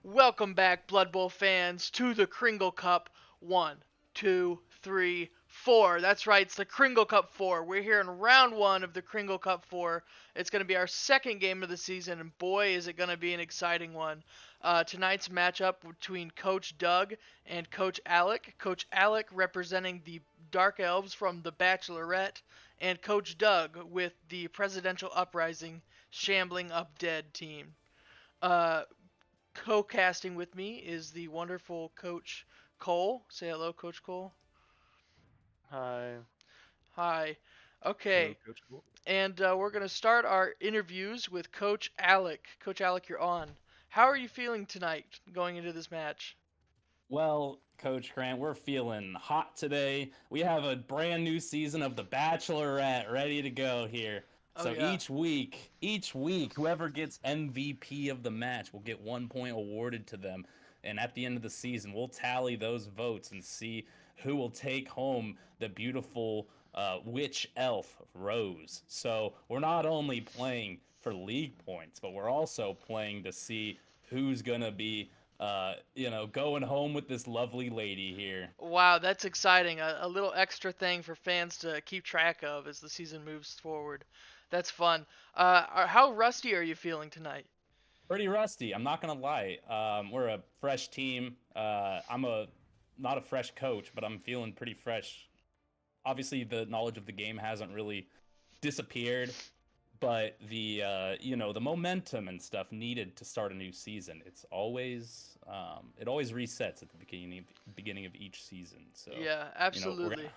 Welcome back, Blood Bowl fans, to the Kringle Cup. One, two, three, four. That's right, it's the Kringle Cup 4. We're here in round one of the Kringle Cup 4. It's going to be our second game of the season, and boy, is it going to be an exciting one. Tonight's matchup between Coach Doug and Coach Alec. Coach Alec representing the Dark Elves from the Bachelorette, and Coach Doug with the Presidential Uprising Shambling Up Dead team. Uh, Co-casting with me is the wonderful Coach Cole. Say hello, Coach Cole. Hi. Hi. Hello, Okay, Coach Cool. and we're going to start our interviews with Coach Alec. Coach Alec, you're on. How are you feeling tonight going into this match? Well, Coach Grant, we're feeling hot today. We have a brand new season of The Bachelorette ready to go here. Oh, So yeah. each week, whoever gets MVP of the match will get 1 point awarded to them. And at the end of the season, we'll tally those votes and see who will take home the beautiful witch elf Rose. So we're not only playing for league points, but we're also playing to see who's gonna be going home with this lovely lady here. Wow, that's exciting. A little extra thing for fans to keep track of as the season moves forward. That's fun. How rusty are you feeling tonight? Pretty rusty, I'm not gonna lie. We're a fresh team. I'm a not a fresh coach, but I'm feeling pretty fresh. Obviously, the knowledge of the game hasn't really disappeared, but the momentum and stuff needed to start a new season. It always resets at the beginning of each season. So Yeah, we're absolutely. gonna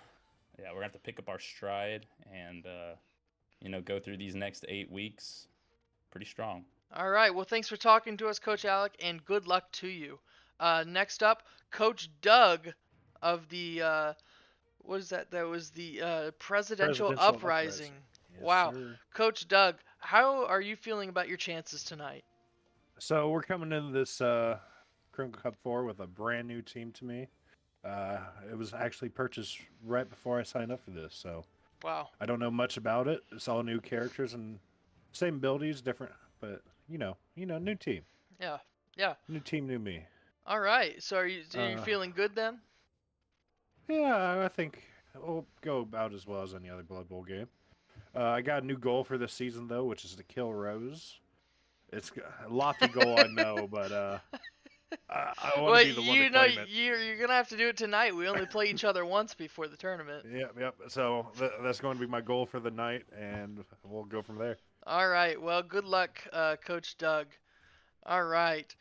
yeah, we're gonna have to pick up our stride and go through these next 8 weeks pretty strong. All right. Well, thanks for talking to us, Coach Alec, and good luck to you. Next up, Coach Doug of the what is that? That was the Presidential Presidential Uprising. Uprising. Yes, Wow, sir. Coach Doug, how are you feeling about your chances tonight? So we're coming into this Crinkle Cup 4 with a brand new team to me. Uh, it was actually purchased right before I signed up for this, so Wow. I don't know much about it. It's all new characters and same abilities, different, but new team, Yeah. Yeah. new team, new me. All right. So are you Uh, feeling good then? yeah, I think it'll go about as well as any other Blood Bowl game. I got a new goal for this season though, which is to kill Rose. It's a lofty goal, I know, but I want to Well, be the one to claim it. you're gonna have to do it tonight. We only play each other once before the tournament. Yep, yep. So that's going to be my goal for the night, and we'll go from there. All right. Well, good luck, Coach Doug. All right.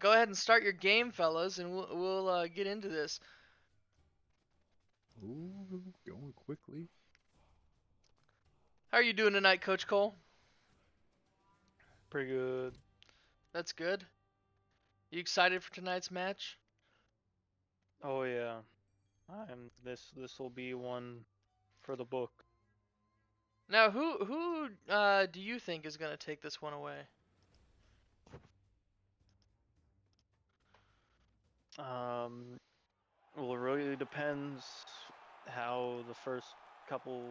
Go ahead and start your game, fellas, and we'll get into this. Ooh, going quickly. How are you doing tonight, Coach Cole? Pretty good. That's good. You excited for tonight's match? Oh yeah. This will be one for the book. Now, who do you think is gonna take this one away? Um well, it really depends how the first couple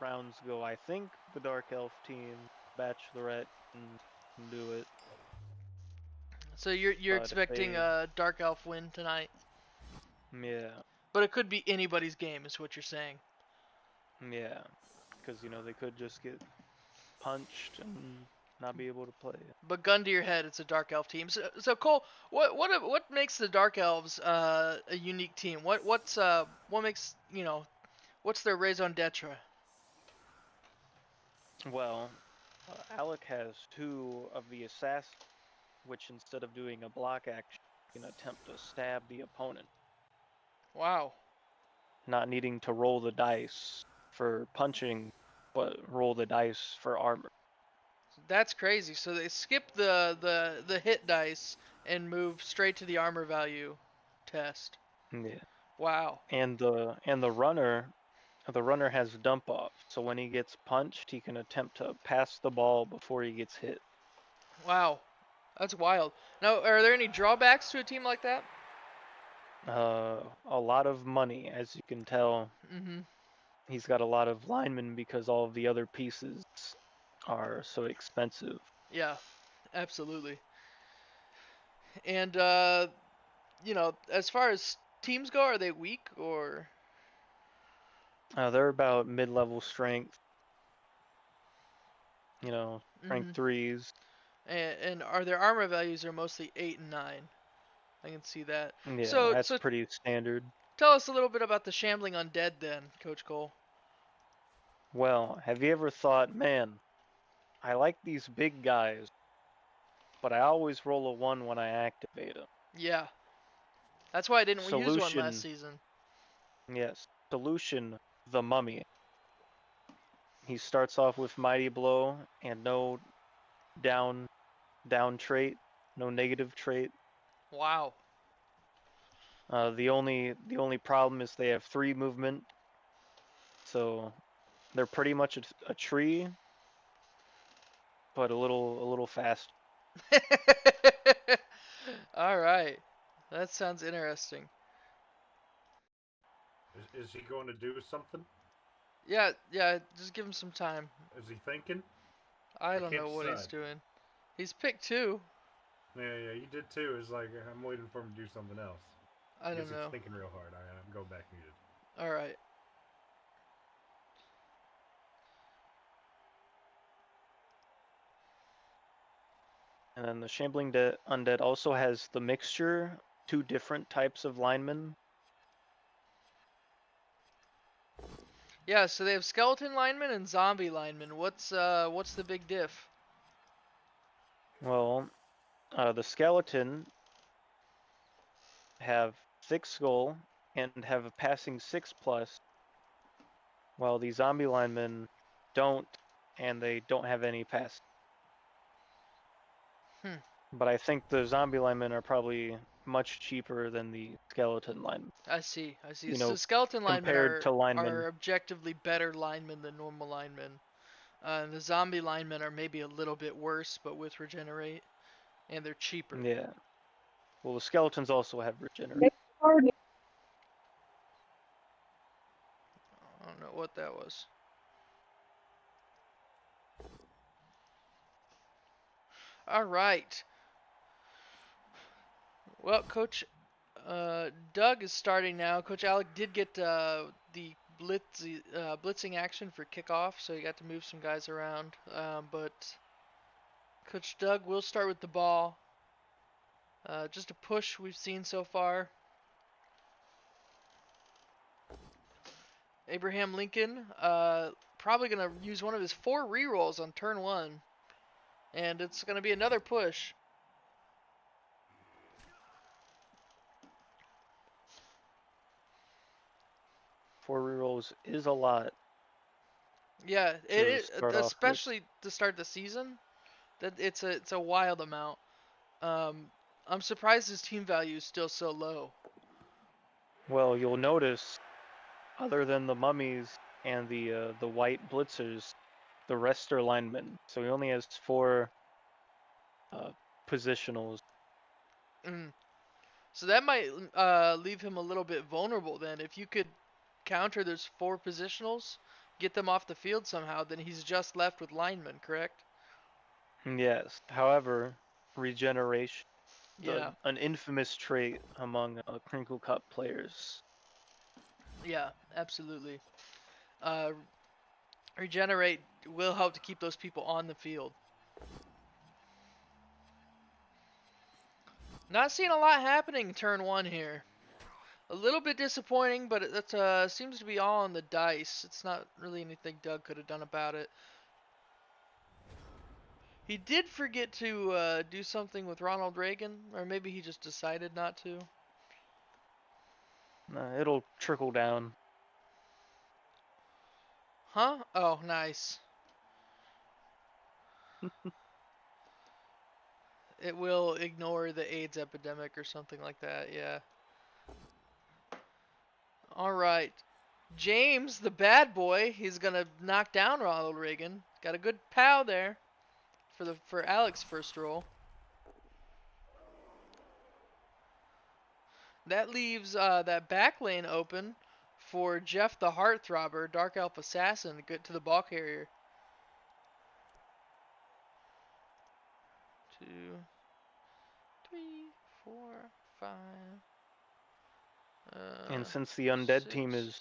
rounds go. I think the Dark Elf team, Bachelorette can do it. So you're But if expecting they a Dark Elf win tonight, yeah, but it could be anybody's game, is what you're saying. yeah. Because they could just get punched and not be able to play. But gun to your head, it's a Dark Elf team. So Cole, what makes the Dark Elves a unique team? What makes what's their raison d'être? Well, Alec has two of the assassins, which instead of doing a block action, can attempt to stab the opponent, Wow, not needing to roll the dice for punching, but roll the dice for armor. that's crazy. So they skip the hit dice and move straight to the armor value test. Yeah. Wow, And the runner has dump off, so when he gets punched, he can attempt to pass the ball before he gets hit. wow, that's wild. Now, are there any drawbacks to a team like that? A lot of money, as you can tell. Mm-hmm. He's got a lot of linemen because all of the other pieces are so expensive. Yeah, absolutely. And as far as teams go, are they weak or? They're about mid-level strength. Strength Mm-hmm. threes. And are their armor values are mostly 8 and 9. I can see that. Yeah, So that's pretty standard. tell us a little bit about the shambling undead then, Coach Cole. Well, have you ever thought, man, I like these big guys, but I always roll a 1 when I activate them. Yeah. That's why I didn't use one last Solution, season. yes. Solution, the mummy. He starts off with Mighty Blow and no down trait, no negative trait. Wow. The only problem is they have 3 movement, so they're pretty much a tree, but a little fast. All right. That sounds interesting. Is he going to do something? Yeah, just give him some time. Is he thinking? I don't can't know what he's decide. doing. He's picked 2. Yeah, you did too. It's like I'm waiting for him to do something else. I guess don't know. he's thinking real hard. I'm going back muted. All right. And then the Shambling Undead also has the mixture, 2 different types of linemen. Yeah, so they have skeleton linemen and zombie linemen. What's the big diff? Well, the skeleton have thick skull and have a passing 6+, while the zombie linemen don't, and they don't have any pass. But I think the zombie linemen are probably much cheaper than the skeleton linemen. I see. You So know, skeleton linemen compared to linemen. are objectively better linemen than normal linemen. The zombie linemen are maybe a little bit worse, but with regenerate, and they're cheaper. Yeah. Well, the skeletons also have regenerate. I don't know what that was. All right. Well, Coach Doug is starting now. Coach Alec did get the blitzing action for kickoff, so he got to move some guys around. But Coach Doug will start with the ball. Just a push we've seen so far. Abraham Lincoln probably going to use one of his 4 rerolls on turn 1. And it's going to be another push. Four rerolls is a lot. Yeah, especially with. to start the season. That it's a wild amount. I'm surprised his team value is still so low. Well, you'll notice, other than the mummies and the white blitzers, the rest are linemen. So he only has 4 positionals. So that might leave him a little bit vulnerable then. If you could counter those 4 positionals, get them off the field somehow, then he's just left with linemen, correct? Yes. However, regeneration, Yeah. an infamous trait among Crinkle Cup players. Yeah, absolutely. Regenerate will help to keep those people on the field. Not seeing a lot happening turn 1 here. A little bit disappointing, but it seems to be all on the dice. It's not really anything Doug could have done about it. He did forget to do something with Ronald Reagan, or maybe he just decided not to. It'll trickle down. Huh? Oh, nice. It will ignore the AIDS epidemic or something like that, yeah. Alright. James, the bad boy, he's gonna knock down Ronald Reagan. Got a good pow there for Alex's first roll. That leaves that back lane open for Jeff the Heartthrobber, Dark Elf Assassin, to get to the ball carrier. 2, 3, 4, 5. And since the undead team 6, is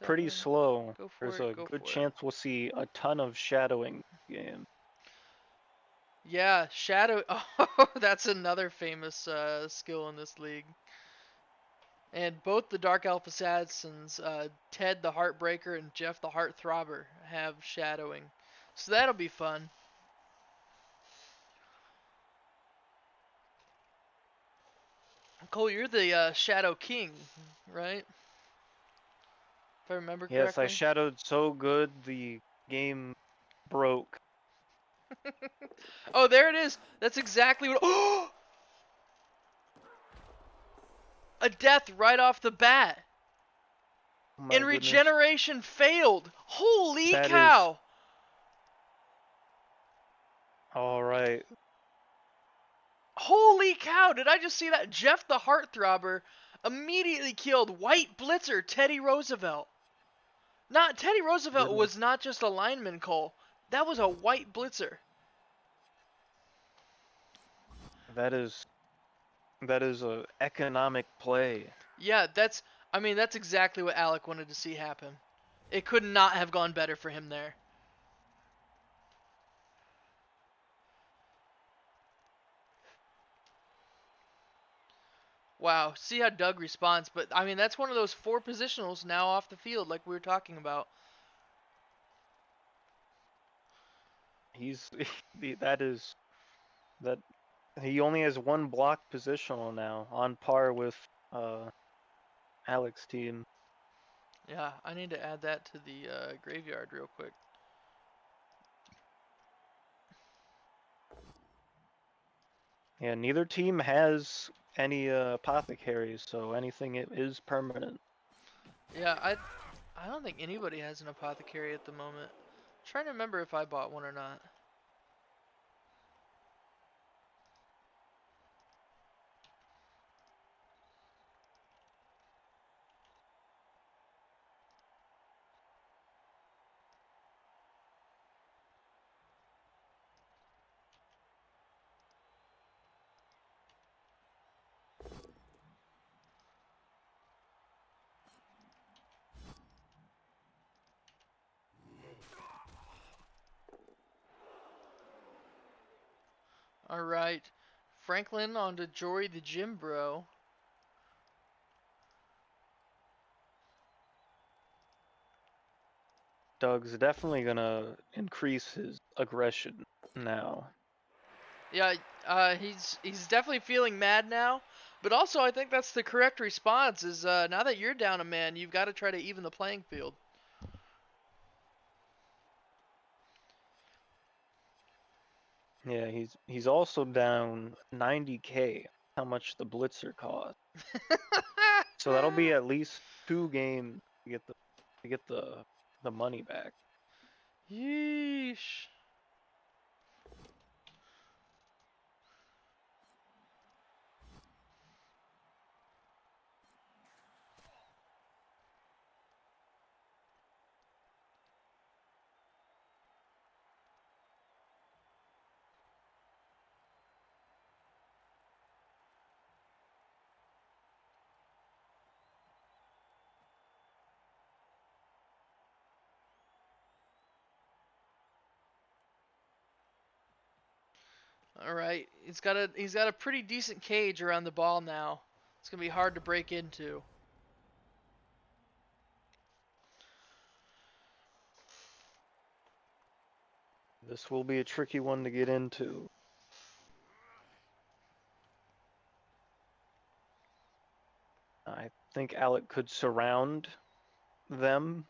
pretty 7. slow, Go for there's it. a Go good for it. chance we'll see a ton of shadowing game. Yeah, Shadow. Oh, that's another famous skill in this league. And both the Dark Elf Assassins, Ted the Heartbreaker and Jeff the Heartthrobber, have shadowing. So that'll be fun. Cole, you're the Shadow King, right? If I remember Yes, I correctly. shadowed so good the game broke. Oh, there it is. That's exactly what. Oh! A death right off the bat. Oh my And goodness. regeneration failed. Holy That is cow. alright. Holy cow, did I just see that? Jeff the Heartthrobber immediately killed White Blitzer Teddy Roosevelt. Not Teddy Roosevelt Goodness. was not just a lineman, Cole. That was a White Blitzer. That is a economic play. Yeah, that's exactly what Alec wanted to see happen. It could not have gone better for him there. Wow, see how Doug responds, but that's one of those 4 positionals now off the field like we were talking about. He's that is that he only has 1 block positional now, on par with Alex team. Yeah, I need to add that to the graveyard real quick. Yeah, neither team has any apothecaries, so anything is permanent. Yeah, I don't think anybody has an apothecary at the moment. I'm trying to remember if I bought one or not. All right, Franklin on to Jory the Gym Bro. Doug's definitely gonna increase his aggression now. Yeah, he's definitely feeling mad now, but also I think that's the correct response. Is now that you're down a man, you've got to try to even the playing field. Yeah, he's also down 90K. How much the blitzer cost? So that'll be at least 2 games to get the money back. Yeesh. All right, he's got a pretty decent cage around the ball now. It's gonna be hard to break into. This will be a tricky one to get into. I think Alec could surround them,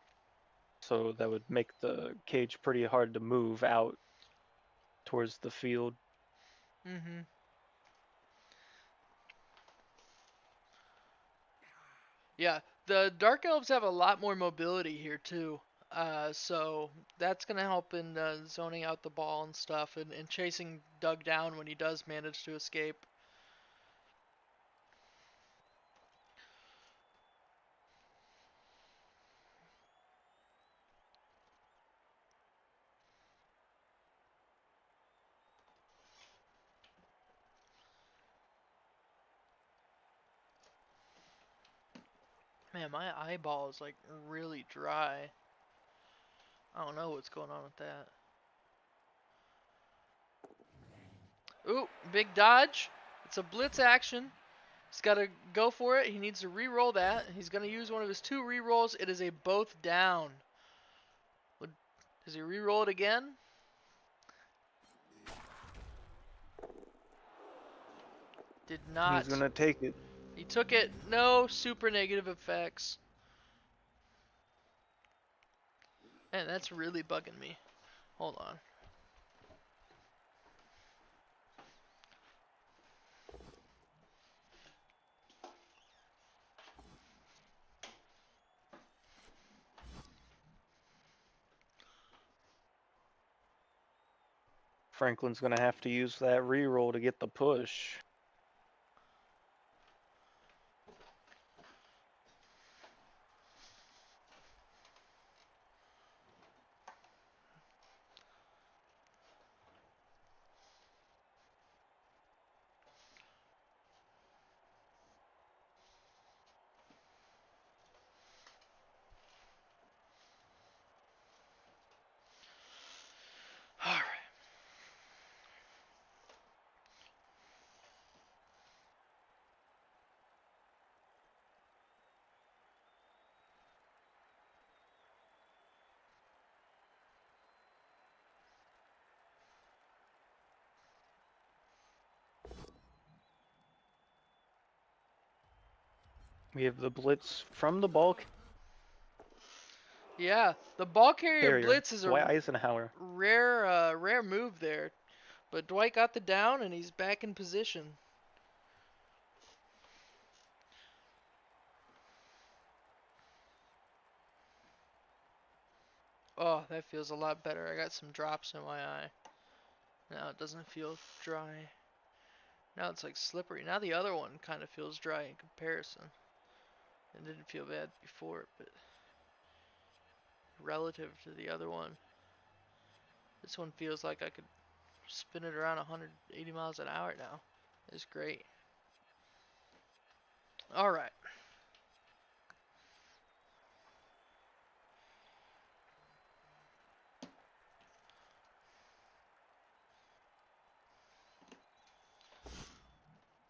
so that would make the cage pretty hard to move out towards the field. Mhm. Yeah, the Dark Elves have a lot more mobility here too. So that's gonna help in zoning out the ball and stuff, and chasing Doug down when he does manage to escape. Man, my eyeball is like really dry. I don't know what's going on with that. Ooh, big dodge. It's a blitz action. He's got to go for it. He needs to re-roll that. He's going to use one of his 2 re-rolls. It is a both down. Does he re-roll it again? Did not. He's gonna take it. He took it. No super negative effects. Man, that's really bugging me. Hold on. Franklin's gonna have to use that reroll to get the push. All right. We have the blitz from the ball Yeah, the ball carrier carrier, blitz is a Dwight Eisenhower. rare move there, but Dwight got the down and he's back in position. Oh, that feels a lot better. I got some drops in my eye. Now it doesn't feel dry. Now it's like slippery. Now the other one kind of feels dry in comparison. It didn't feel bad before, but relative to the other one, this one feels like I could spin it around 180 miles an hour now. It's great. All right.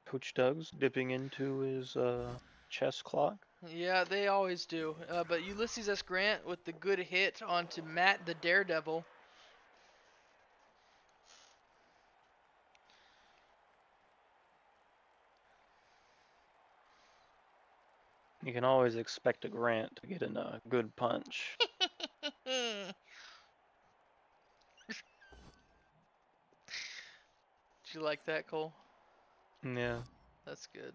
Coach Doug's dipping into his chess clock. Yeah, they always do. But Ulysses S. Grant with the good hit onto Matt the Daredevil. You can always expect a Grant to get in a good punch. Did you like that, Cole? Yeah. That's good.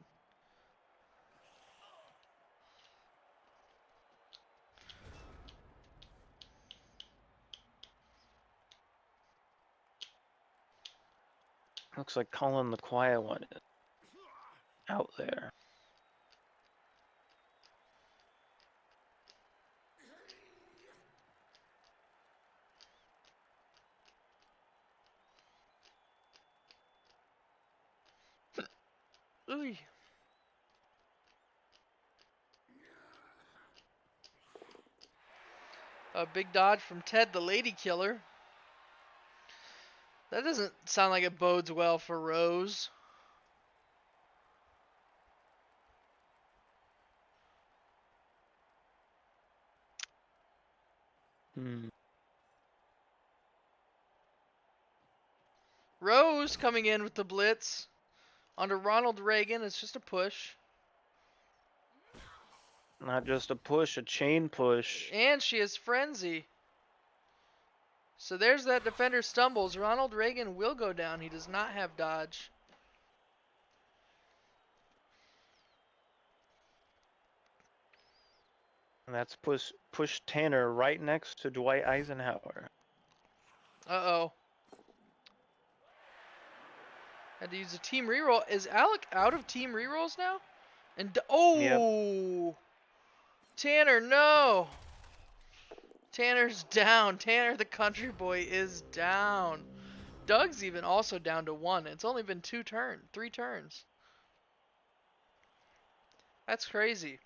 Looks like Colin the Quiet One is out there. Ooh. A big dodge from Ted the Lady Killer. That doesn't sound like it bodes well for Rose. Hmm. Rose coming in with the blitz. Under Ronald Reagan, it's just a push. Not just a push, a chain push. And she has Frenzy. So there's that defender stumbles. Ronald Reagan will go down. He does not have dodge. And that's push Tanner right next to Dwight Eisenhower. Uh-oh. Had to use a team reroll. Is Alec out of team rerolls now? And oh! Yep. Tanner, no! Tanner's down. Tanner the country boy is down. Doug's even also down to 1. It's only been 3 turns. That's crazy.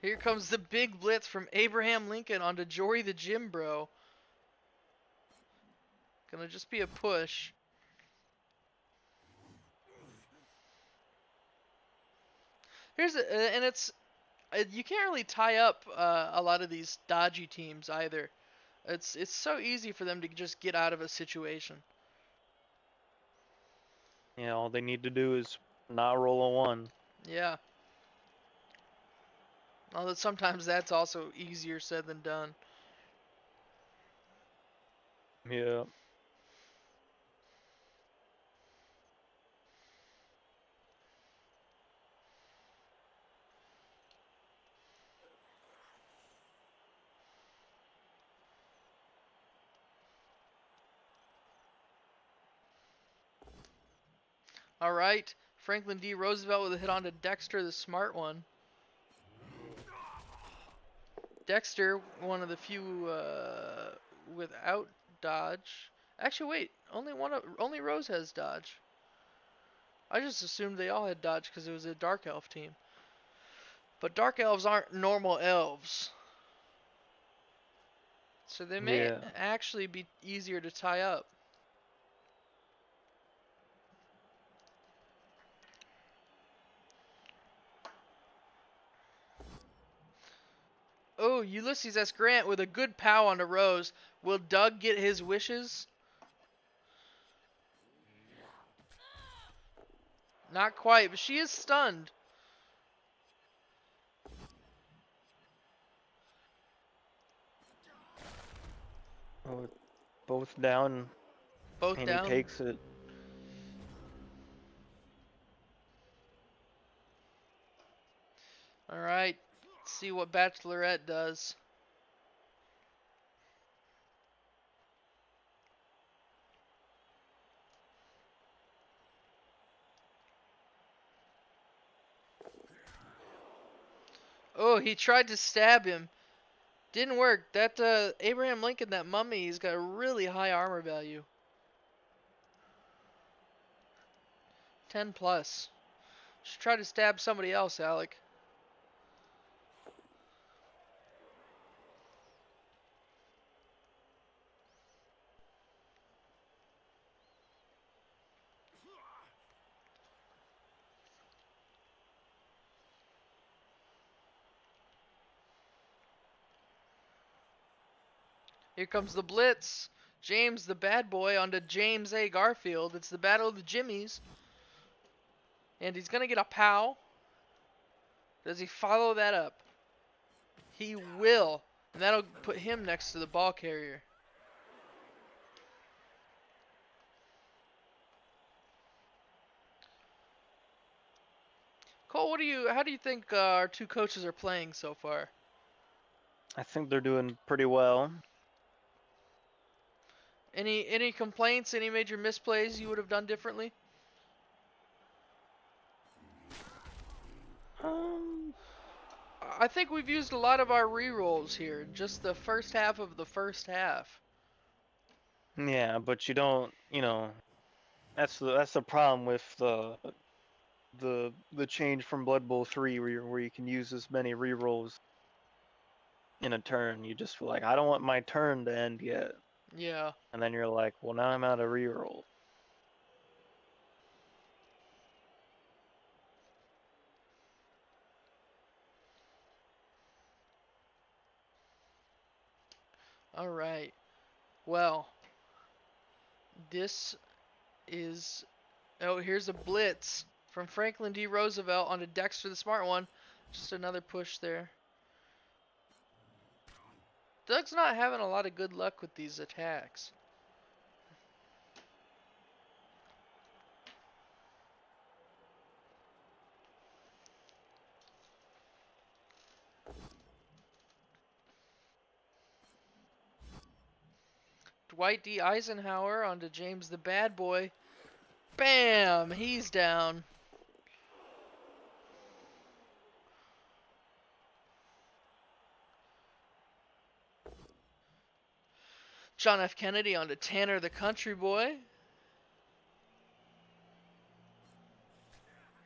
Here comes the big blitz from Abraham Lincoln onto Jory the Gym Bro. Gonna just be a push. And it's you can't really tie up a lot of these dodgy teams either. It's so easy for them to just get out of a situation. Yeah, all they need to do is not roll a 1. Yeah. Although sometimes that's also easier said than done. Yeah. All right. Franklin D. Roosevelt with a hit onto Dexter, the smart one. Dexter, one of the few without dodge. Actually, wait. Only Rose has dodge. I just assumed they all had dodge because it was a Dark Elf team. But Dark Elves aren't normal elves. So they may Yeah. actually be easier to tie up. Oh, Ulysses S. Grant with a good pow onto Rose. Will Doug get his wishes? Not quite, but she is stunned. Oh, both down, Both and he down. takes it. All right. Let's see what Bachelorette does. Oh, he tried to stab him. Didn't work. That Abraham Lincoln, that mummy, he's got a really high armor value. 10 plus. Should try to stab somebody else, Alec. Here comes the blitz. James the bad boy onto James A. Garfield. It's the battle of the Jimmies. And he's going to get a pow. Does he follow that up? He will. And that'll put him next to the ball carrier. Cole, how do you think our two coaches are playing so far? I think they're doing pretty well. Any complaints, any major misplays you would have done differently? Um, I think we've used a lot of our rerolls here, just the first half of the first half. yeah, but you don't, that's the problem with the change from Blood Bowl 3 where you can use as many rerolls in a turn. You just feel like, I don't want my turn to end yet. Yeah. And then you're like, well, now I'm out of reroll. All right. Well, this is. Oh, here's a blitz from Franklin D. Roosevelt onto Dexter the Smart One. Just another push there. Doug's not having a lot of good luck with these attacks. Dwight D. Eisenhower onto James the Bad Boy. Bam! He's down. John F. Kennedy onto Tanner the Country Boy.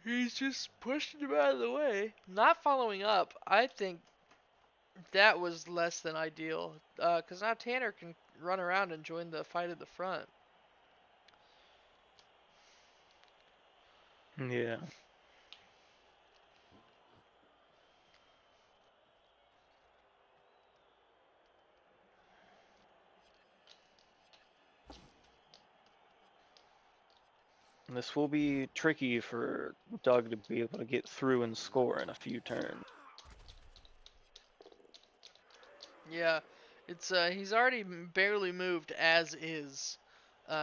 He's just pushing him out of the way. Not following up. I think That was less than ideal. Because now Tanner can run around and join the fight at the front. Yeah. This will be tricky for Doug to be able to get through and score in a few turns. Yeah, it's he's already barely moved as is,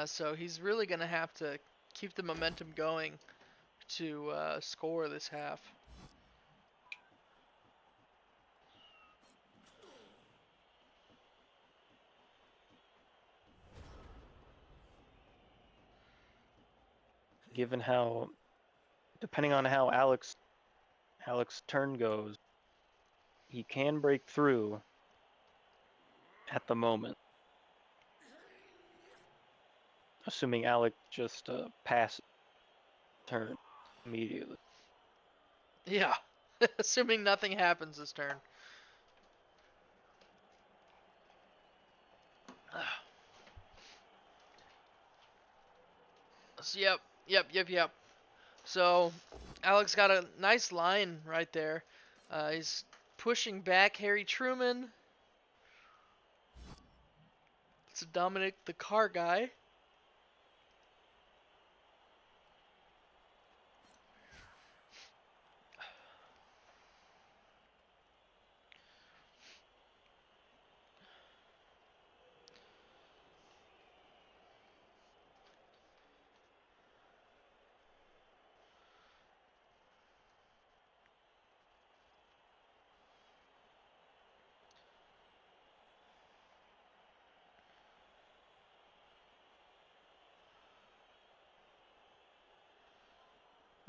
so he's really gonna have to keep the momentum going to score this half. Given how, depending on how Alex's turn goes, he can break through at the moment, assuming Alex just passes turn immediately. Yeah, assuming nothing happens this turn. So, yep. So Alex got a nice line right there. He's pushing back Harry Truman. It's Dominic the car guy.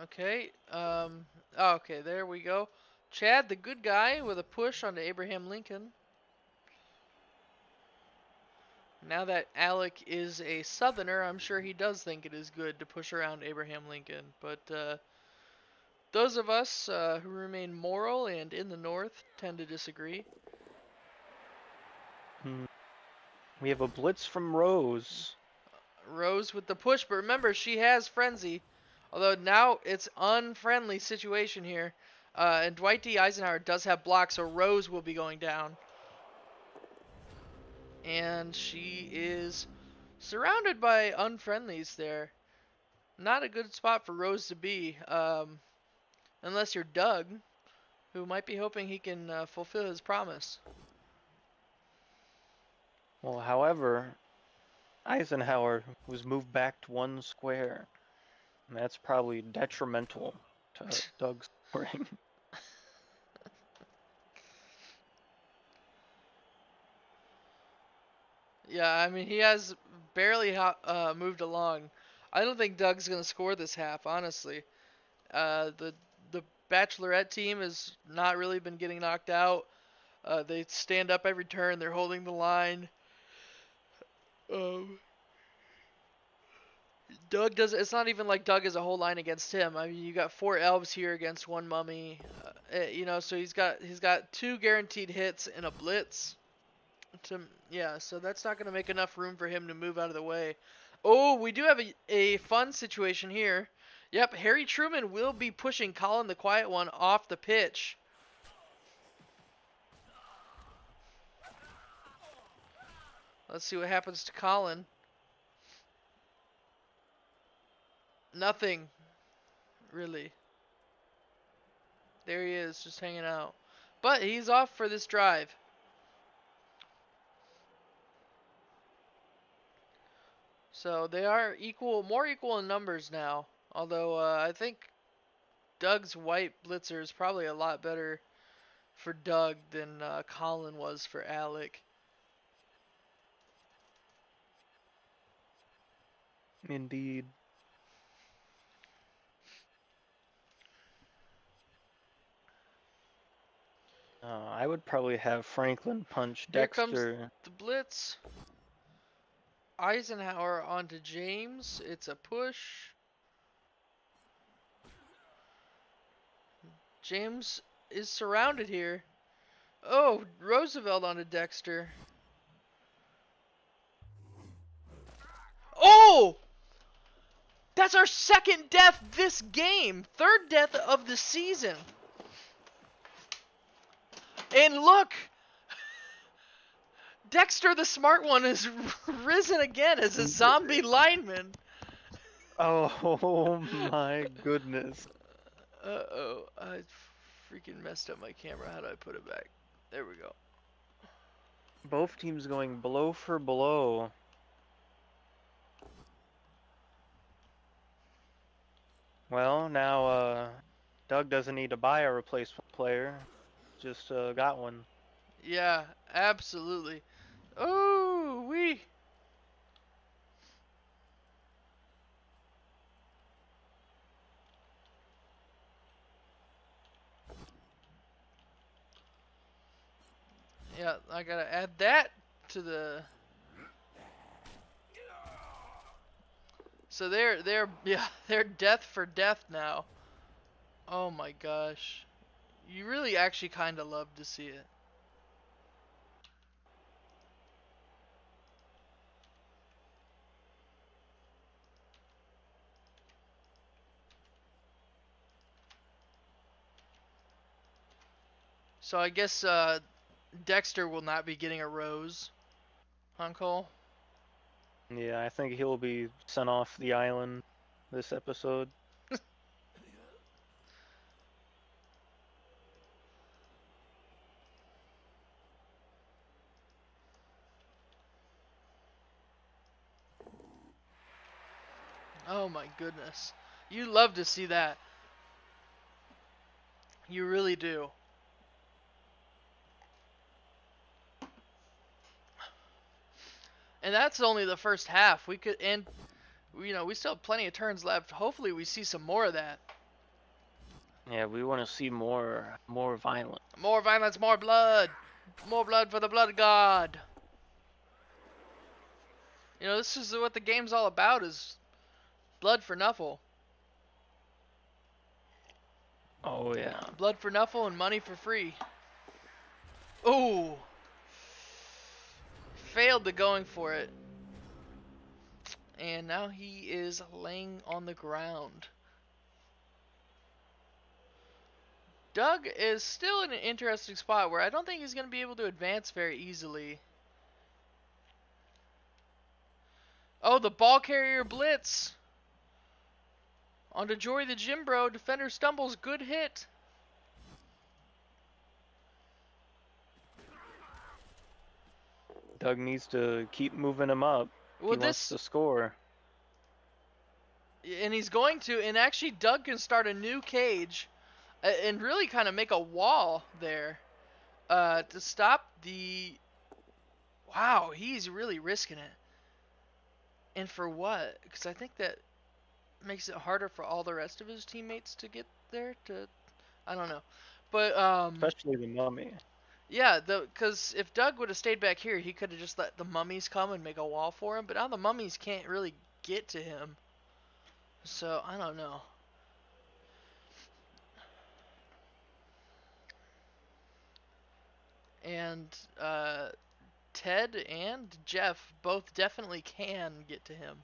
Okay. Oh, okay, there we go. Chad, the good guy, with a push onto Abraham Lincoln. Now that Alec is a Southerner, I'm sure he does think it is good to push around Abraham Lincoln. But those of us who remain moral and in the North tend to disagree. We have a blitz from Rose. Rose with the push, but remember, she has Frenzy. Although now it's unfriendly situation here. And Dwight D. Eisenhower does have block, so Rose will be going down. And she is surrounded by unfriendlies there. Not a good spot for Rose to be, unless you're Doug, who might be hoping he can fulfill his promise. Well, however, Eisenhower was moved back to one square. And that's probably detrimental to Doug's scoring. Yeah, I mean, he has barely moved along. I don't think Doug's going to score this half, honestly. The Bachelorette team has not really been getting knocked out. They stand up every turn. They're holding the line. Um, Doug does. It's not even like Doug has a whole line against him. I mean, you got 4 elves here against 1 mummy. So he's got 2 guaranteed hits and a blitz. So that's not gonna make enough room for him to move out of the way. Oh, we do have a fun situation here. Yep, Harry Truman will be pushing Colin the Quiet One off the pitch. Let's see what happens to Colin. Nothing, really. There he is, just hanging out. But he's off for this drive. So they are more equal in numbers now. Although I think Doug's white blitzer is probably a lot better for Doug than Colin was for Alec. Indeed. I would probably have Franklin punch Here comes Dexter. the blitz. Eisenhower onto James. It's a push. James is surrounded here. Oh, Roosevelt onto Dexter. Oh! That's our second death this game. Third death of the season. And look! Dexter the smart one has risen again as a zombie lineman. Oh my goodness. Uh-oh. I freaking messed up my camera. How do I put it back? There we go. Both teams going blow for blow. Well, now Doug doesn't need to buy a replacement player. Just got one. Yeah, absolutely. Oh, wee. Yeah, I gotta add that to the. So they're death for death now. Oh my gosh, you really actually kind of love to see it. So I guess Dexter will not be getting a rose, huh, Cole? Yeah, I think he'll be sent off the island this episode. Oh my goodness, you love to see that. You really do. And that's only the first half. We could, and we still have plenty of turns left. Hopefully, we see some more of that. Yeah, we want to see more violence. More violence, more blood for the blood god. This is what the game's all about: is blood for Nuffle. Oh yeah. Blood for Nuffle and money for free. Ooh. Failed the going for it. And now he is laying on the ground. Doug is still in an interesting spot where I don't think he's going to be able to advance very easily. Oh, the ball carrier blitz. Onto Jory the Gym Bro. Defender stumbles. Good hit. Doug needs to keep moving him up. Well, He wants to score. And he's going to. And actually, Doug can start a new cage and really kind of make a wall there to stop the. Wow, he's really risking it. And for what? Because I think that makes it harder for all the rest of his teammates to get there. I don't know, but Especially the mummy. yeah, because if Doug would have stayed back here, he could have just let the mummies come and make a wall for him. But now the mummies can't really get to him. So I don't know. And Ted and Jeff both definitely can get to him.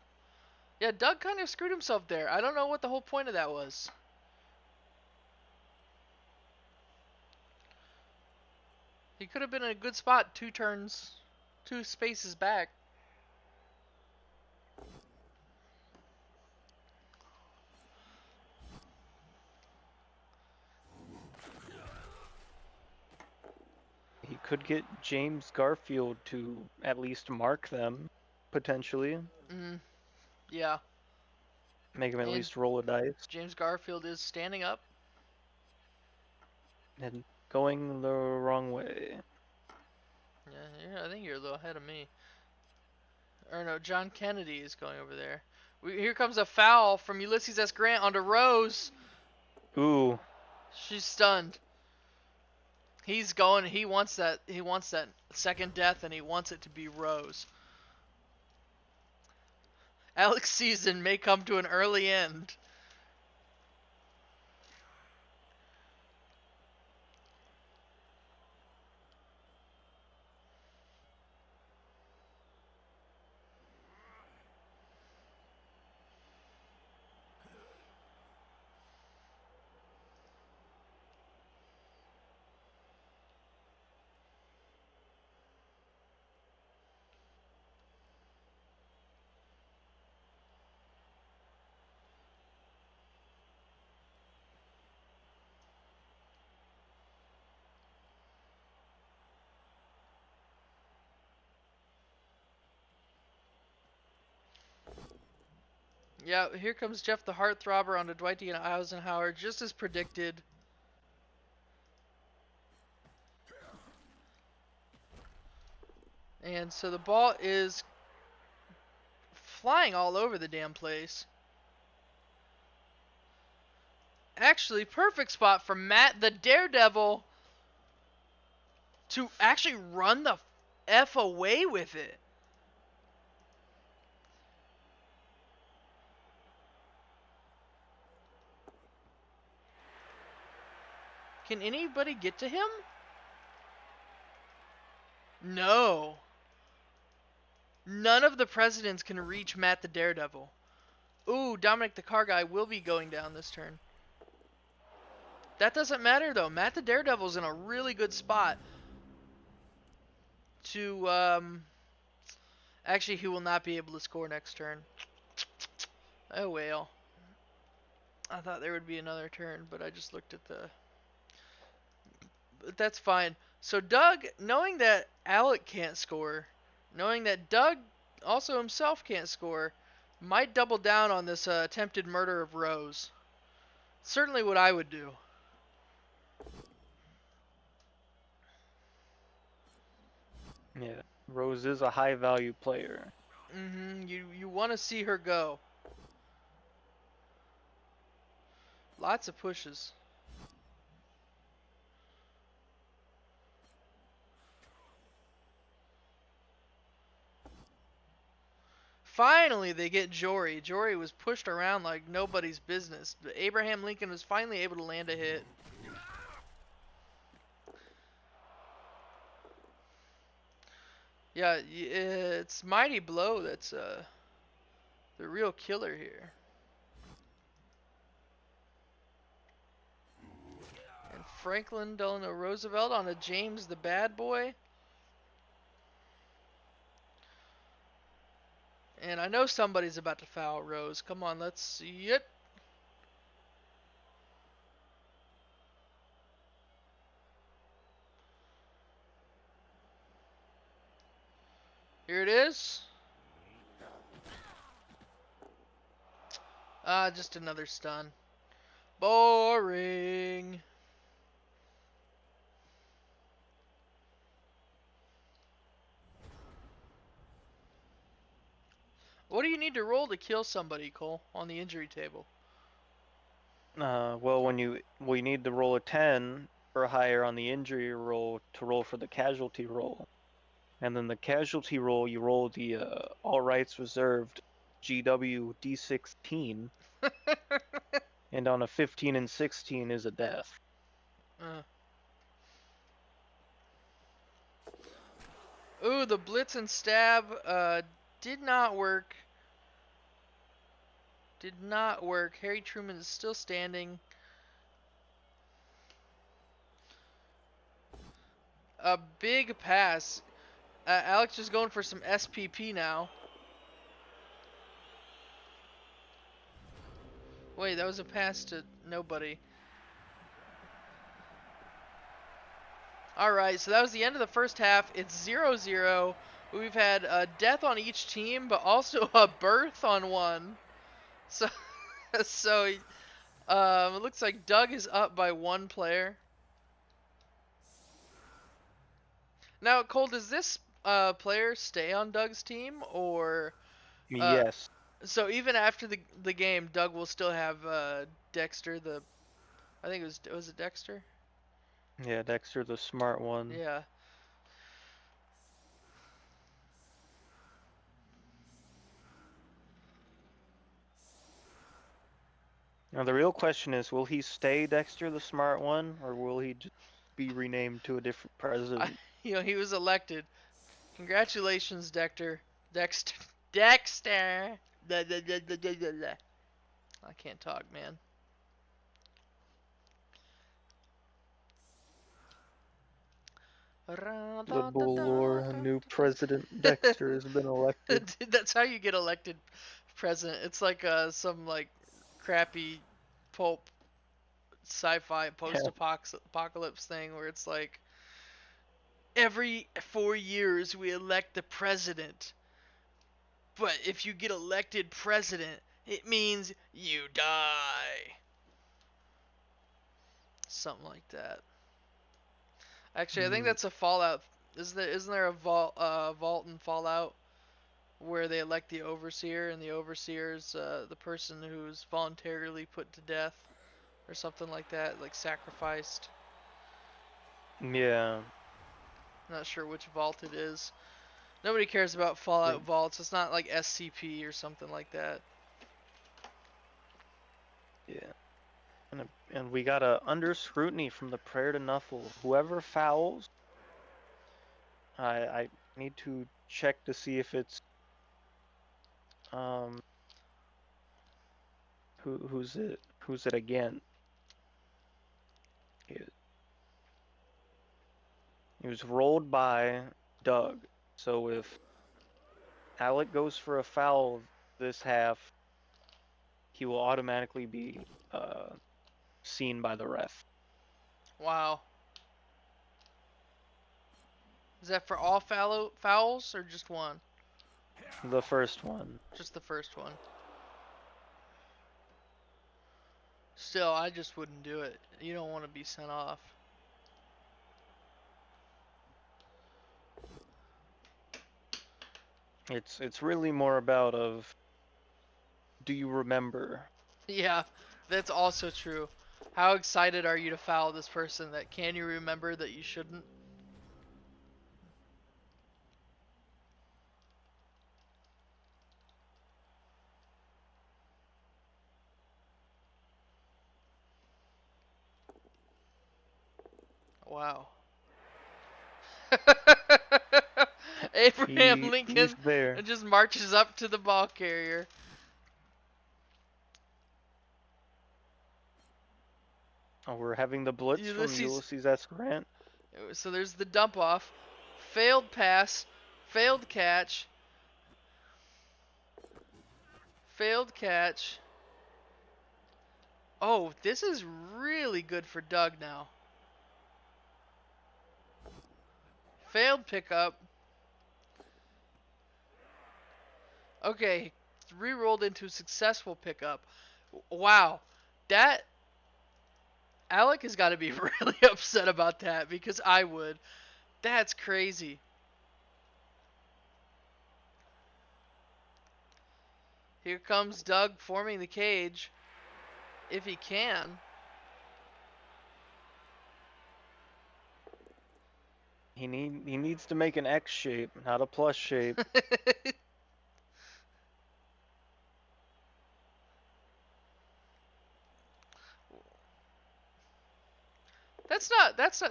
Yeah, Doug kind of screwed himself there. I don't know what the whole point of that was. He could have been in a good spot 2 spaces back. He could get James Garfield to at least mark them, potentially. Yeah. Make him at And least roll a dice. James Garfield is standing up. And going the wrong way. Yeah, I think you're a little ahead of me. Or no, John Kennedy is going over there. Here comes a foul from Ulysses S. Grant onto Rose. Ooh. She's stunned. He's going. He wants that second death, and he wants it to be Rose. Alex's season may come to an early end. Yeah, here comes Jeff the Heartthrobber onto Dwight D. Eisenhower, just as predicted. And so the ball is flying all over the damn place. Actually, perfect spot for Matt the Daredevil to actually run the F away with it. Can anybody get to him? No. None of the presidents can reach Matt the Daredevil. Ooh, Dominic the Car Guy will be going down this turn. That doesn't matter though. Matt the Daredevil's in a really good spot to actually he will not be able to score next turn. Oh well. I thought there would be another turn, but I just looked at the but that's fine. So Doug, knowing that Alec can't score, knowing that Doug also himself can't score, might double down on this attempted murder of Rose. Certainly what I would do. Yeah, Rose is a high value player. You want to see her go. Lots of pushes. Finally, they get Jory. Jory was pushed around like nobody's business. But Abraham Lincoln was finally able to land a hit. Yeah, it's Mighty Blow that's the real killer here. And Franklin Delano Roosevelt on a James the Bad Boy. And I know somebody's about to foul Rose. Come on, let's see it. Here it is. Just another stun. Boring. What do you need to roll to kill somebody, Cole, on the injury table? Well, we need to roll a 10 or higher on the injury roll to roll for the casualty roll. And then the casualty roll, you roll the all rights reserved GW D16, and on a 15 and 16 is a death. Ooh, the blitz and stab did not work. Did not work. Harry Truman is still standing. A big pass. Alex is going for some SPP now. Wait, that was a pass to nobody. Alright, so that was the end of the first half. It's 0-0. We've had a death on each team, but also a birth on one. So, it looks like Doug is up by one player. Now, Cole, does this player stay on Doug's team, or Yes. so even after the game, Doug will still have Dexter? I think was it Dexter? Yeah, Dexter the smart one. Yeah. Now the real question is, will he stay Dexter the smart one, or will he just be renamed to a different president? He was elected. Congratulations, Dexter. Dexter. I can't talk, man. The bull lore, a new president Dexter has been elected. That's how you get elected president. It's like some like crappy pulp sci-fi post-apocalypse thing where it's like every 4 years we elect the president, but if you get elected president, It means you die. Something like that. Actually, I think that's a Fallout. Isn't there a vault in Fallout where they elect the overseer, and the overseer is the person who's voluntarily put to death, or something like that, like sacrificed. Yeah. Not sure which vault it is. Nobody cares about Fallout vaults. It's not like SCP or something like that. Yeah. And we got a under scrutiny from the prayer to Nuffle. Whoever fouls, I need to check to see if it's who's it again? It was rolled by Doug. So if Alec goes for a foul this half, he will automatically be seen by the ref. Wow. Is that for all fouls or just one? The first one. Just the first one. Still, I just wouldn't do it. You don't want to be sent off. It's really more about of, do you remember? Yeah, that's also true. How excited are you to foul this person that can you remember that you shouldn't? Wow. Abraham He's Lincoln there. just marches up to the ball carrier. Oh, we're having the blitz from Ulysses S. Grant. So there's the dump off. Failed pass. Failed catch. Failed catch. Oh, this is really good for Doug now. Failed pickup. Okay, re-rolled into successful pickup. Wow, that Alec has got to be really upset about that, because I would. That's crazy. Here comes Doug forming the cage, if he can. He needs to make an X shape, not a plus shape.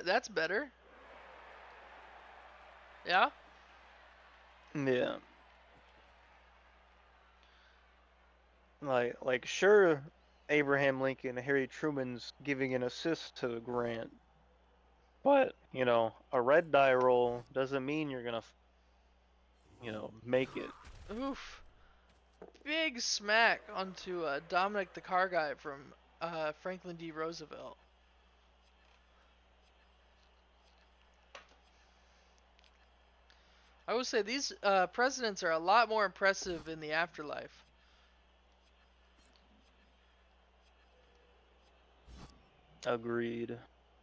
That's better. Yeah? Yeah. Like sure, Abraham Lincoln, Harry Truman's giving an assist to Grant. But, a red die roll doesn't mean you're gonna, make it. Oof. Big smack onto Dominic the car guy from Franklin D. Roosevelt. I would say these presidents are a lot more impressive in the afterlife. Agreed.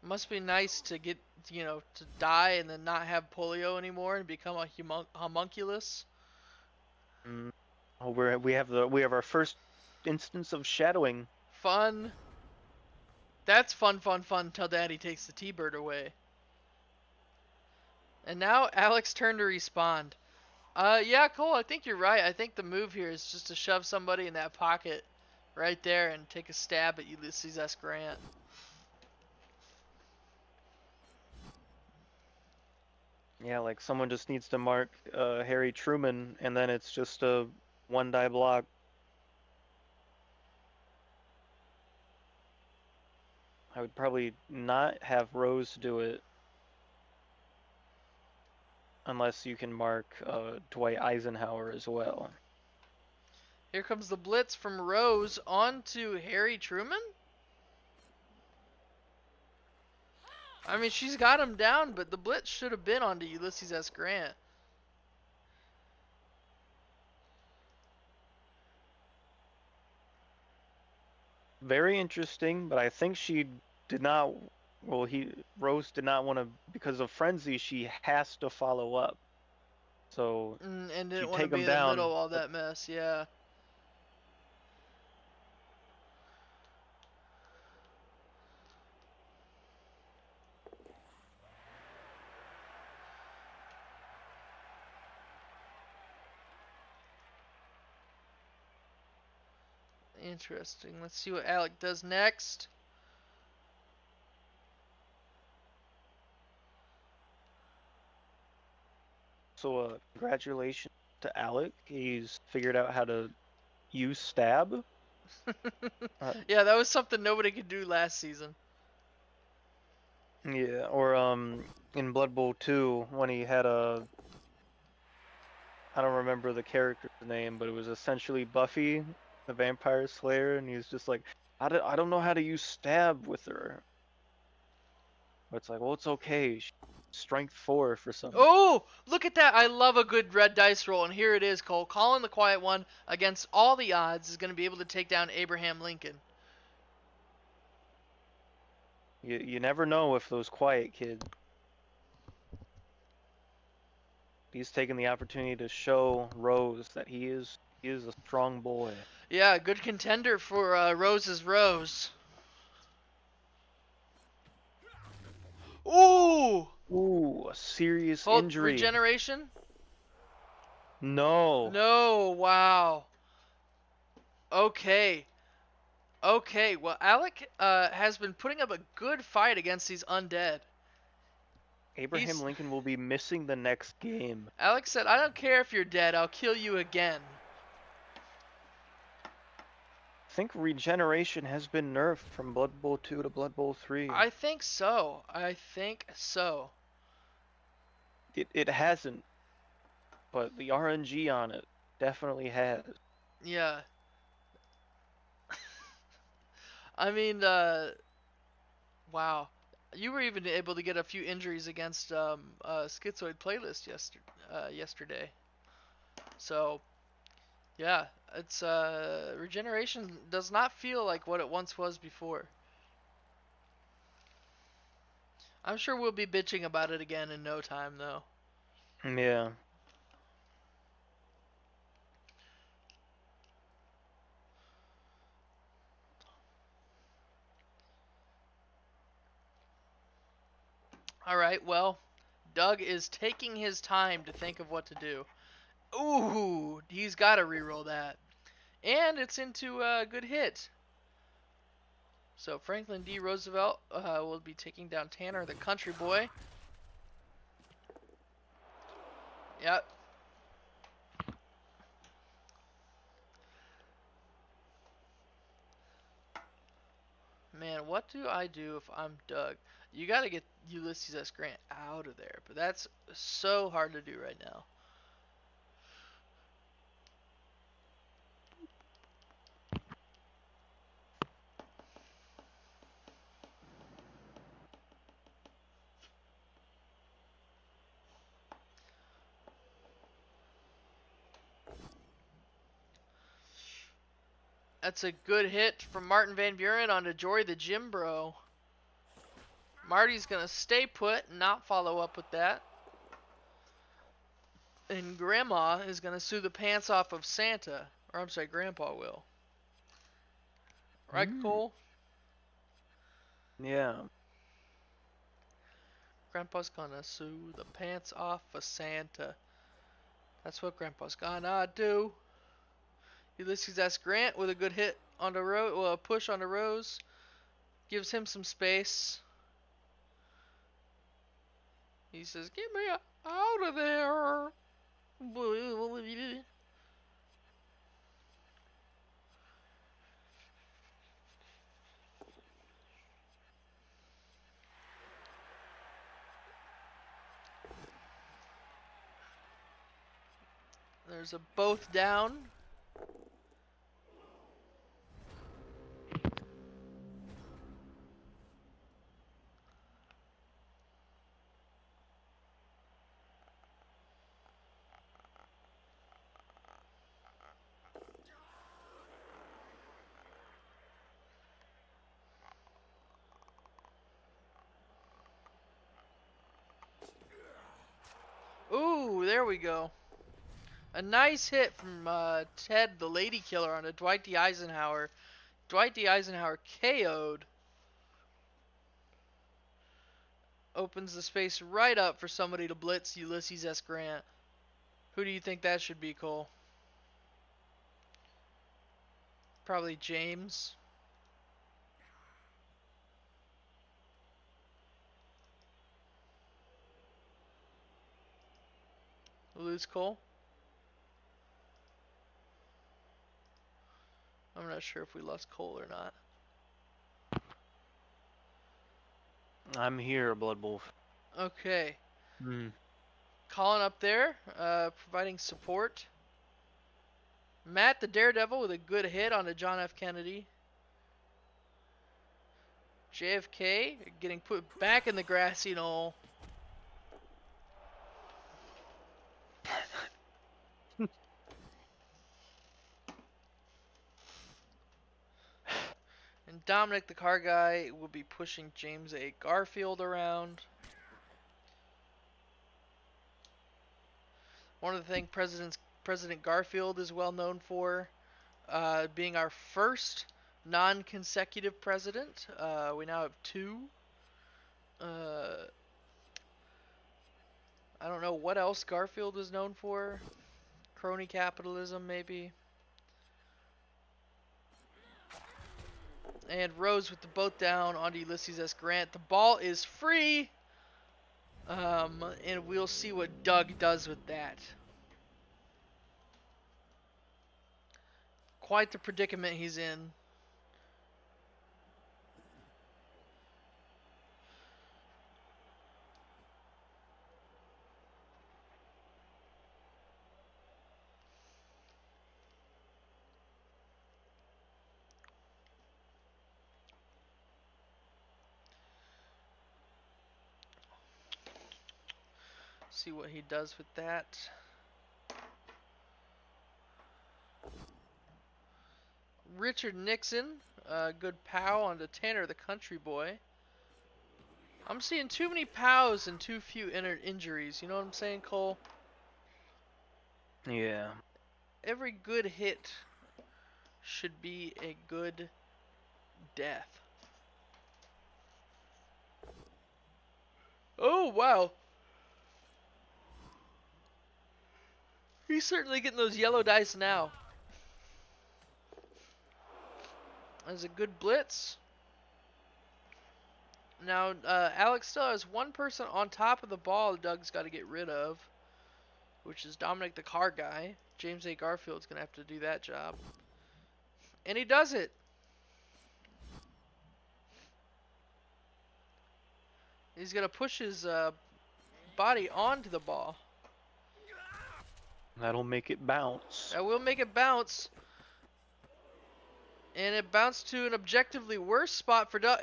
Must be nice to get, to die and then not have polio anymore and become a homunculus. Oh, we have our first instance of shadowing. Fun. That's fun till Daddy takes the T-bird away. And now Alex' turn to respond. Yeah, Cole, I think you're right. I think the move here is just to shove somebody in that pocket right there and take a stab at Ulysses S. Grant. Yeah, like someone just needs to mark Harry Truman, and then it's just a one die block. I would probably not have Rose do it unless you can mark Dwight Eisenhower as well. Here comes the blitz from Rose onto Harry Truman? I mean, she's got him down, but the blitz should have been onto Ulysses S. Grant. very interesting, but I think she did not. Well, Rose did not want to because of frenzy. She has to follow up, so And didn't she'd want to take be him in the middle down. of all But that mess. Yeah. Interesting. Let's see what Alec does next. so, congratulations to Alec. He's figured out how to use stab. Uh, Yeah, that was something nobody could do last season. yeah, or in Blood Bowl 2 when he had a I don't remember the character's name, but it was essentially Buffy, the Vampire Slayer, and he was just like, I don't know how to use stab with her. But it's like, well, it's okay. Strength 4 for some. Oh, look at that. I love a good red dice roll. And here it is, Cole. Colin the Quiet One, against all the odds, is going to be able to take down Abraham Lincoln. You never know with those quiet kids. He's taking the opportunity to show Rose that he is a strong boy. Yeah, good contender for Rose's Rose. Ooh! Ooh, a serious Hold, injury. regeneration? No. No, wow. Okay. Okay, well, Alec has been putting up a good fight against these undead. Abraham Lincoln will be missing the next game. Alex said, I don't care if you're dead, I'll kill you again. I think regeneration has been nerfed from Blood Bowl 2 to Blood Bowl 3. I think so. I think so. It hasn't, but the RNG on it definitely has. Yeah. I mean, wow. You were even able to get a few injuries against Schizoid Playlist yesterday. So, yeah, it's regeneration does not feel like what it once was before. I'm sure we'll be bitching about it again in no time, though. Yeah. All right, well, Doug is taking his time to think of what to do. Ooh, he's got to reroll that. And it's into a good hit. So Franklin D. Roosevelt will be taking down Tanner, the country boy. Yep. Man, what do I do if I'm Doug? You got to get Ulysses S. Grant out of there, but that's so hard to do right now. That's a good hit from Martin Van Buren onto Jory the Gym Bro. Marty's going to stay put and not follow up with that. And Grandma is going to sue the pants off of Santa. Or I'm sorry, Grandpa will. Right, Cole? Yeah. Grandpa's gonna sue the pants off of Santa. That's what Grandpa's gonna do. Ulysses S. Grant with a good hit on the Rose, well, a push on the Rose. Gives him some space. He says, get me out of there. There's a both down. Ooh, there we go. A nice hit from Ted, the lady killer, on a Dwight D. Eisenhower. Dwight D. Eisenhower KO'd. Opens the space right up for somebody to blitz Ulysses S. Grant. Who do you think that should be, Cole? Probably James. Lose Cole? I'm not sure if we lost Cole or not. I'm here, Blood Wolf. Okay. Hmm. Colin up there, providing support. Matt the Daredevil with a good hit on a John F. Kennedy. JFK getting put back in the grassy knoll. And Dominic the car guy will be pushing James A. Garfield around. One of the things President Garfield is well known for being our first non-consecutive president. We now have 2. I don't know what else Garfield is known for. Crony capitalism, maybe. And Rose with the boat down onto Ulysses S. Grant. The ball is free. And we'll see what Doug does with that. Quite the predicament he's in. See what he does with that. Richard Nixon, good pow onto Tanner the Country Boy. I'm seeing too many pows and too few injuries. You know what I'm saying, Cole? Yeah. Every good hit should be a good death. Oh, wow. He's certainly getting those yellow dice now. That's a good blitz. Now, Alex still has one person on top of the ball Doug's got to get rid of, which is Dominic the car guy. James A. Garfield's going to have to do that job. And he does it. He's going to push his body onto the ball. That'll make it bounce. That will make it bounce. And it bounced to an objectively worse spot for Doug.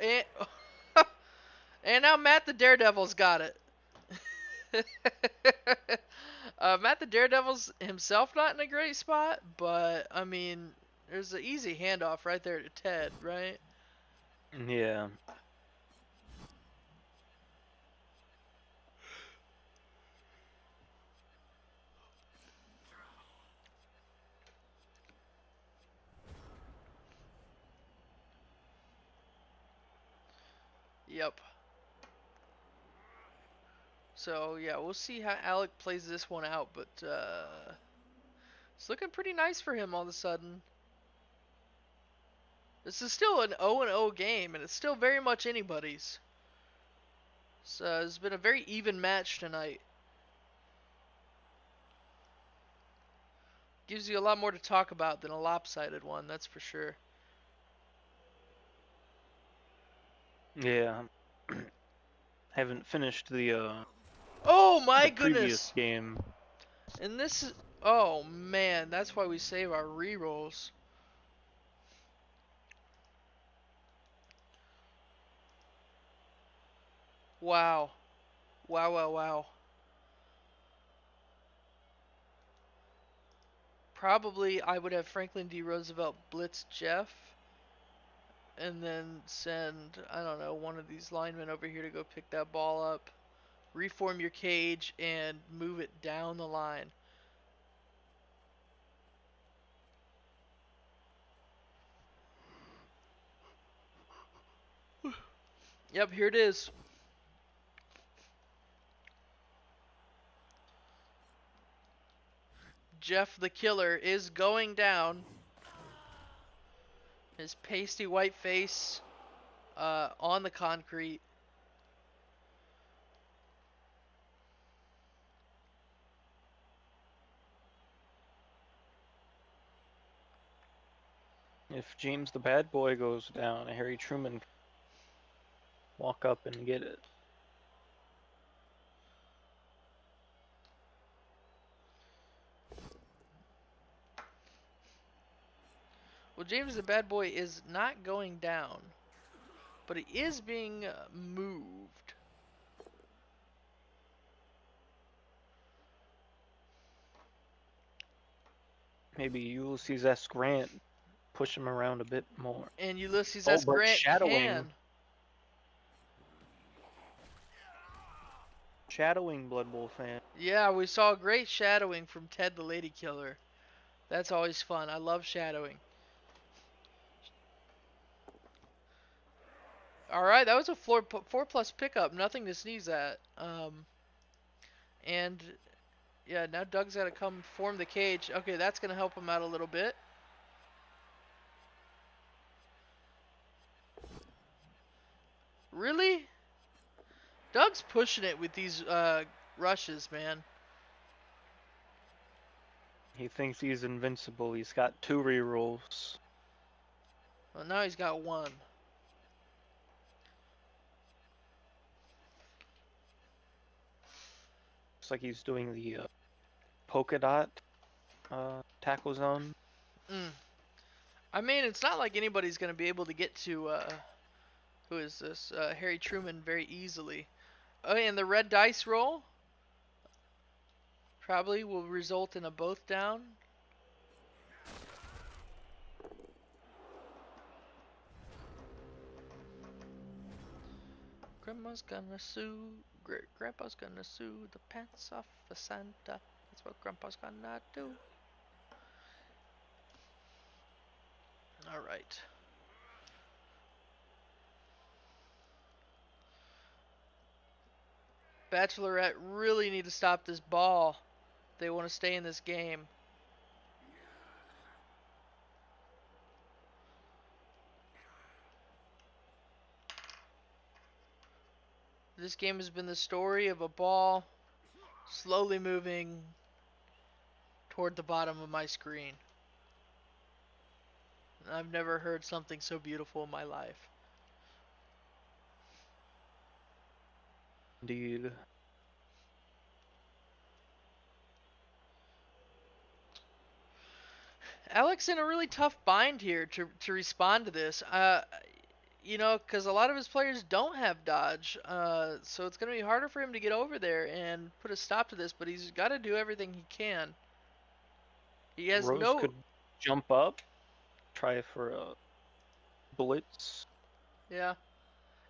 And now Matt the Daredevil's got it. Matt the Daredevil's himself not in a great spot, but, I mean, there's an easy handoff right there to Ted, right? Yeah. Yep. So, yeah, we'll see how Alec plays this one out, but it's looking pretty nice for him all of a sudden. This is still an 0-0 game, and it's still very much anybody's. So, it's been a very even match tonight. Gives you a lot more to talk about than a lopsided one, that's for sure. Yeah. Haven't finished the Oh my the previous goodness! game. And this is... Oh man, that's why we save our rerolls. Wow. Wow, wow, wow. Probably I would have Franklin D. Roosevelt blitz Jeff. And then send, I don't know, one of these linemen over here to go pick that ball up. reform your cage, and move it down the line. Yep, here it is. Jeff the Killer is going down. His pasty white face on the concrete. If James the Bad Boy goes down, Harry Truman can walk up and get it. Well, James the Bad Boy is not going down, but he is being moved. Maybe Ulysses S. Grant push him around a bit more. And Ulysses Oh, S. but Grant shadowing. Shadowing Blood Bowl fan. Yeah, we saw great shadowing from Ted the Lady Killer. That's always fun. I love shadowing. All right, that was a 4+ pickup. Nothing to sneeze at. And yeah, now Doug's got to come form the cage. Okay, that's going to help him out a little bit. Really? Doug's pushing it with these rushes, man. He thinks he's invincible. He's got 2 rerolls. Well, now he's got 1. Looks like he's doing the polka dot tackle zone. I mean, it's not like anybody's going to be able to get to, who is this? Harry Truman very easily. Oh, and the red dice roll probably will result in a both down. Grandma's gonna sue. Grandpa's gonna sue the pants off of Santa. That's what Grandpa's gonna do. All right. Bachelorette really need to stop this ball. They want to stay in this game. This game has been the story of a ball slowly moving toward the bottom of my screen. I've never heard something so beautiful in my life. Indeed. Alex in a really tough bind here to respond to this. You know, because a lot of his players don't have dodge, so it's going to be harder for him to get over there and put a stop to this, but he's got to do everything he can. He has Rose no... could jump up, try for a blitz. Yeah.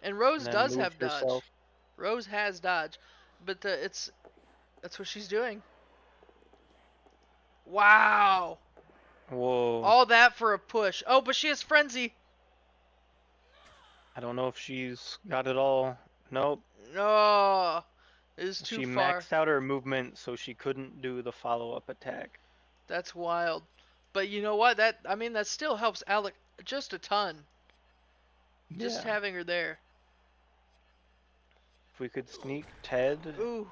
And Rose and does move have dodge. herself. Rose has dodge, but that's what she's doing. Wow. Whoa. All that for a push. Oh, but she has frenzy. I don't know if she's got it all. Nope. No. It is too She far. maxed out her movement, so she couldn't do the follow-up attack. That's wild. But you know what? That still helps Alec just a ton. Just Yeah. having her there. If we could sneak Ted, Ooh.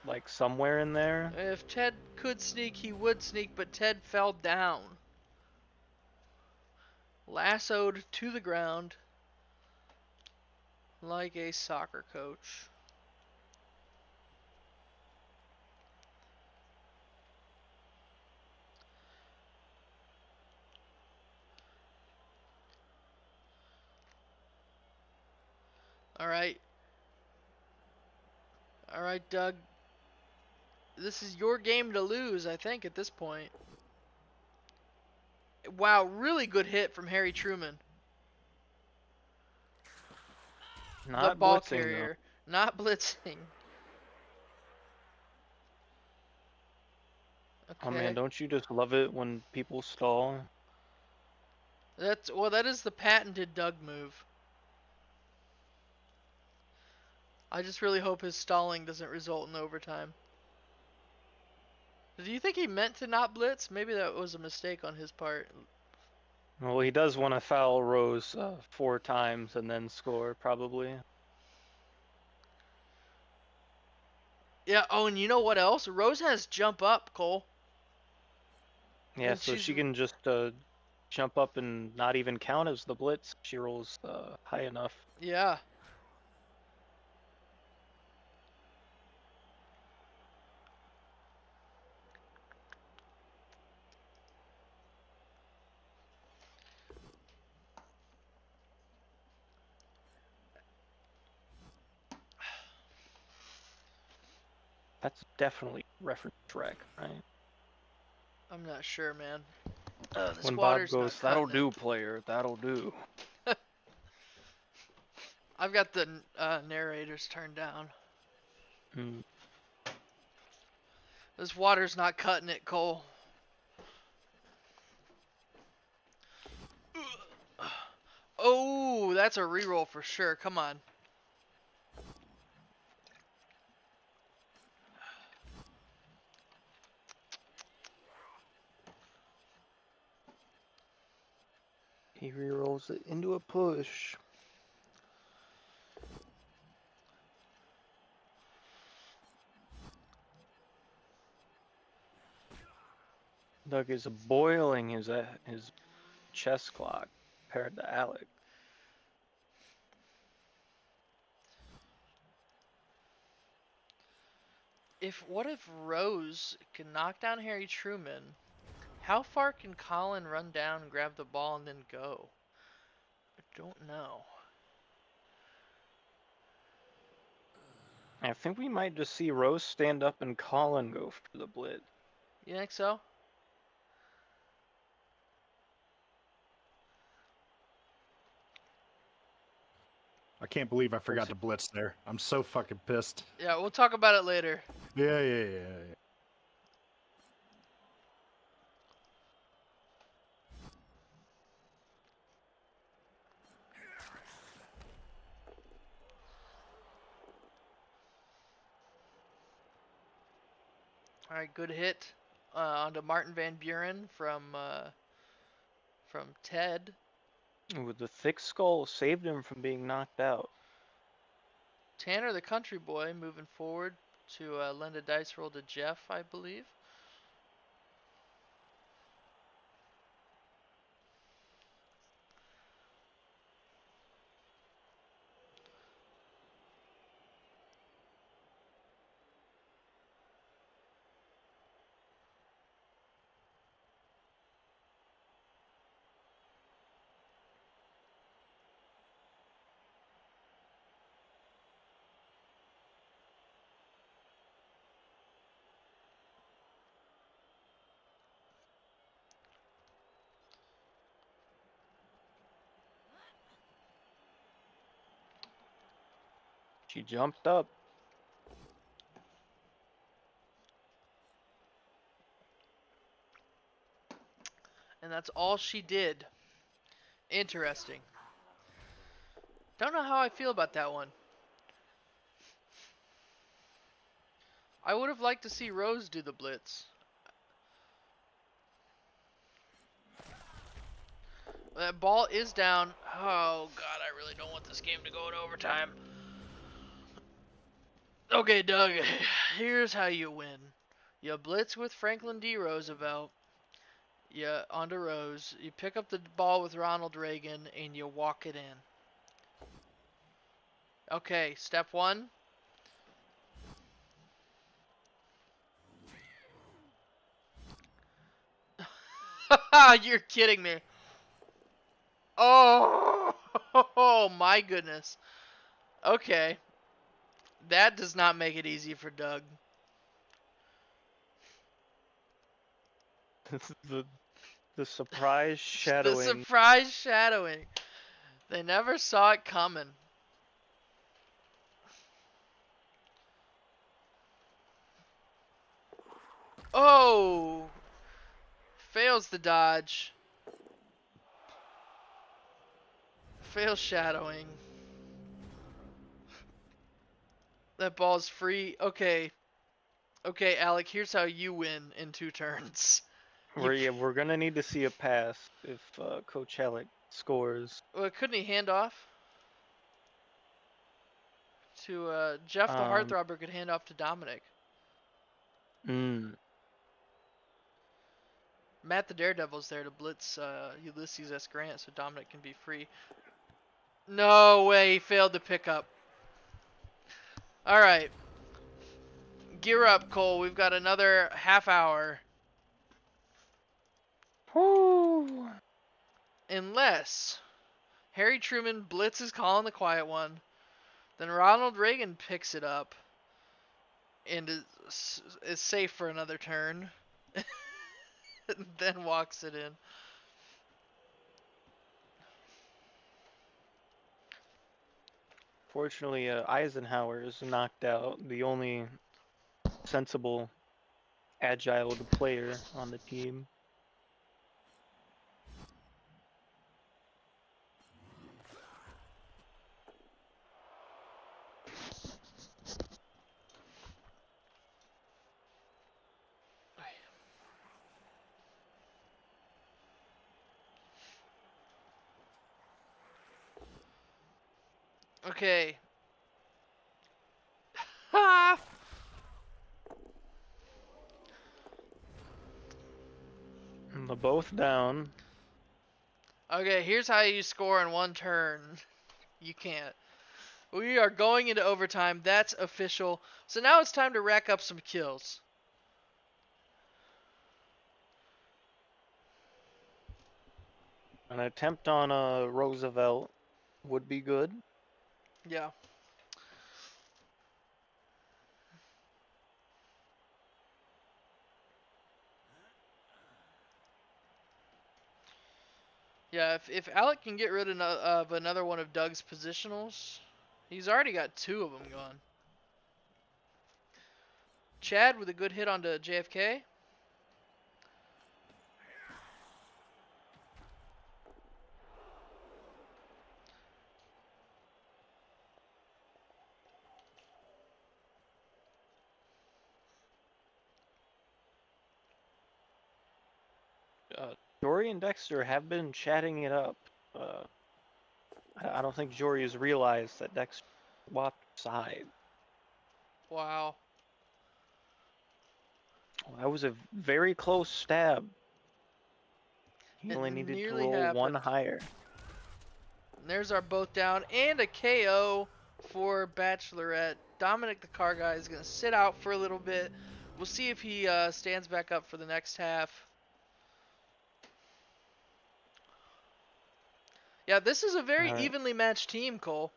like somewhere in there. If Ted could sneak, he would sneak, but Ted fell down. Lassoed to the ground like a soccer coach. All right. All right, Doug. This is your game to lose, I think, at this point. Wow, really good hit from Harry Truman. Not the ball blitzing, carrier. Not blitzing. Oh man, Okay. don't you just love it when people stall? That is the patented Doug move. I just really hope his stalling doesn't result in overtime. Do you think he meant to not blitz? Maybe that was a mistake on his part. Well, he does want to foul Rose 4 times and then score, probably. Yeah, oh, and you know what else? Rose has jump up, Cole. Yeah, And so she's she can just jump up and not even count as the blitz if she rolls high enough. yeah. That's definitely reference Shrek, right? I'm not sure, man. This When Bob water's not goes, "That'll cutting it. do, player, that'll do." I've got the narrators turned down. Mm. This water's not cutting it, Cole. Oh, that's a reroll for sure. Come on. He rerolls it into a push. Doug is boiling his chess clock compared to Alec. What if Rose can knock down Harry Truman? How far can Colin run down, grab the ball, and then go? I don't know. I think we might just see Rose stand up and Colin go for the blitz. You think so? I can't believe I forgot to blitz there. I'm so fucking pissed. Yeah, we'll talk about it later. Yeah. All right, good hit onto Martin Van Buren from Ted. With the thick skull, saved him from being knocked out. Tanner, the country boy, moving forward to lend a dice roll to Jeff, I believe. She jumped up. And that's all she did. Interesting. Don't know how I feel about that one. I would have liked to see Rose do the blitz. That ball is down. Oh, God, I really don't want this game to go in overtime. Okay, Doug, here's how you win. You blitz with Franklin D. Roosevelt. You onto Rose. You pick up the ball with Ronald Reagan, and you walk it in. Okay, step one. You're kidding me. Oh, oh my goodness. Okay. That does not make it easy for Doug. the the surprise The shadowing. surprise shadowing. They never saw it coming. Oh! Fails the dodge. Fails shadowing. That ball's free. Okay. Okay, Alec, here's how you win in 2 turns. We're gonna need to see a pass if Coach Halleck scores. Well, couldn't he hand off to Jeff the Um, Hearthrobber could hand off to Dominic. mm, Matt the Daredevil's there to blitz Ulysses S. Grant so Dominic can be free. No way, he failed to pick up. Alright. Gear up, Cole. We've got another half hour. whoo. Unless Harry Truman blitzes Colin the Quiet One, then Ronald Reagan picks it up and is safe for another turn, and then walks it in. Fortunately, Eisenhower is knocked out. The only sensible, agile player on the team. Okay. Ha! They're both down. Okay, here's how you score in 1 turn. You can't. We are going into overtime. That's official. So now it's time to rack up some kills. An attempt on a Roosevelt would be good. Yeah. Yeah, if Alec can get rid of another one of Doug's positionals, he's already got 2 of them gone. Chad with a good hit onto JFK. Jory and Dexter have been chatting it up. I don't think Jory has realized that Dexter swapped sides. Wow. Well, that was a very close stab. He It only needed to nearly roll one happened. higher. And there's our both down and a KO for Bachelorette. Dominic the car guy is going to sit out for a little bit. We'll see if he stands back up for the next half. Yeah, this is a very All right. evenly matched team, Cole.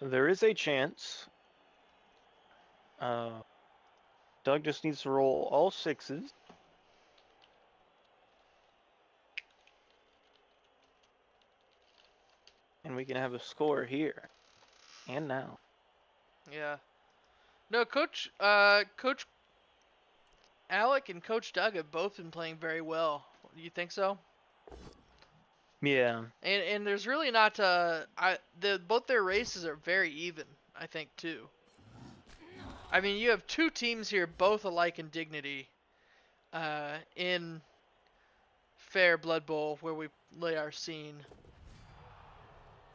There is a chance. Doug just needs to roll all 6s. And we can have a score here. And now. Yeah. No, Coach Alec and Coach Doug have both been playing very well. You think so? Yeah. And there's really not both their races are very even, I think too. I mean, you have 2 teams here both alike in dignity in Fair Blood Bowl where we lay our scene.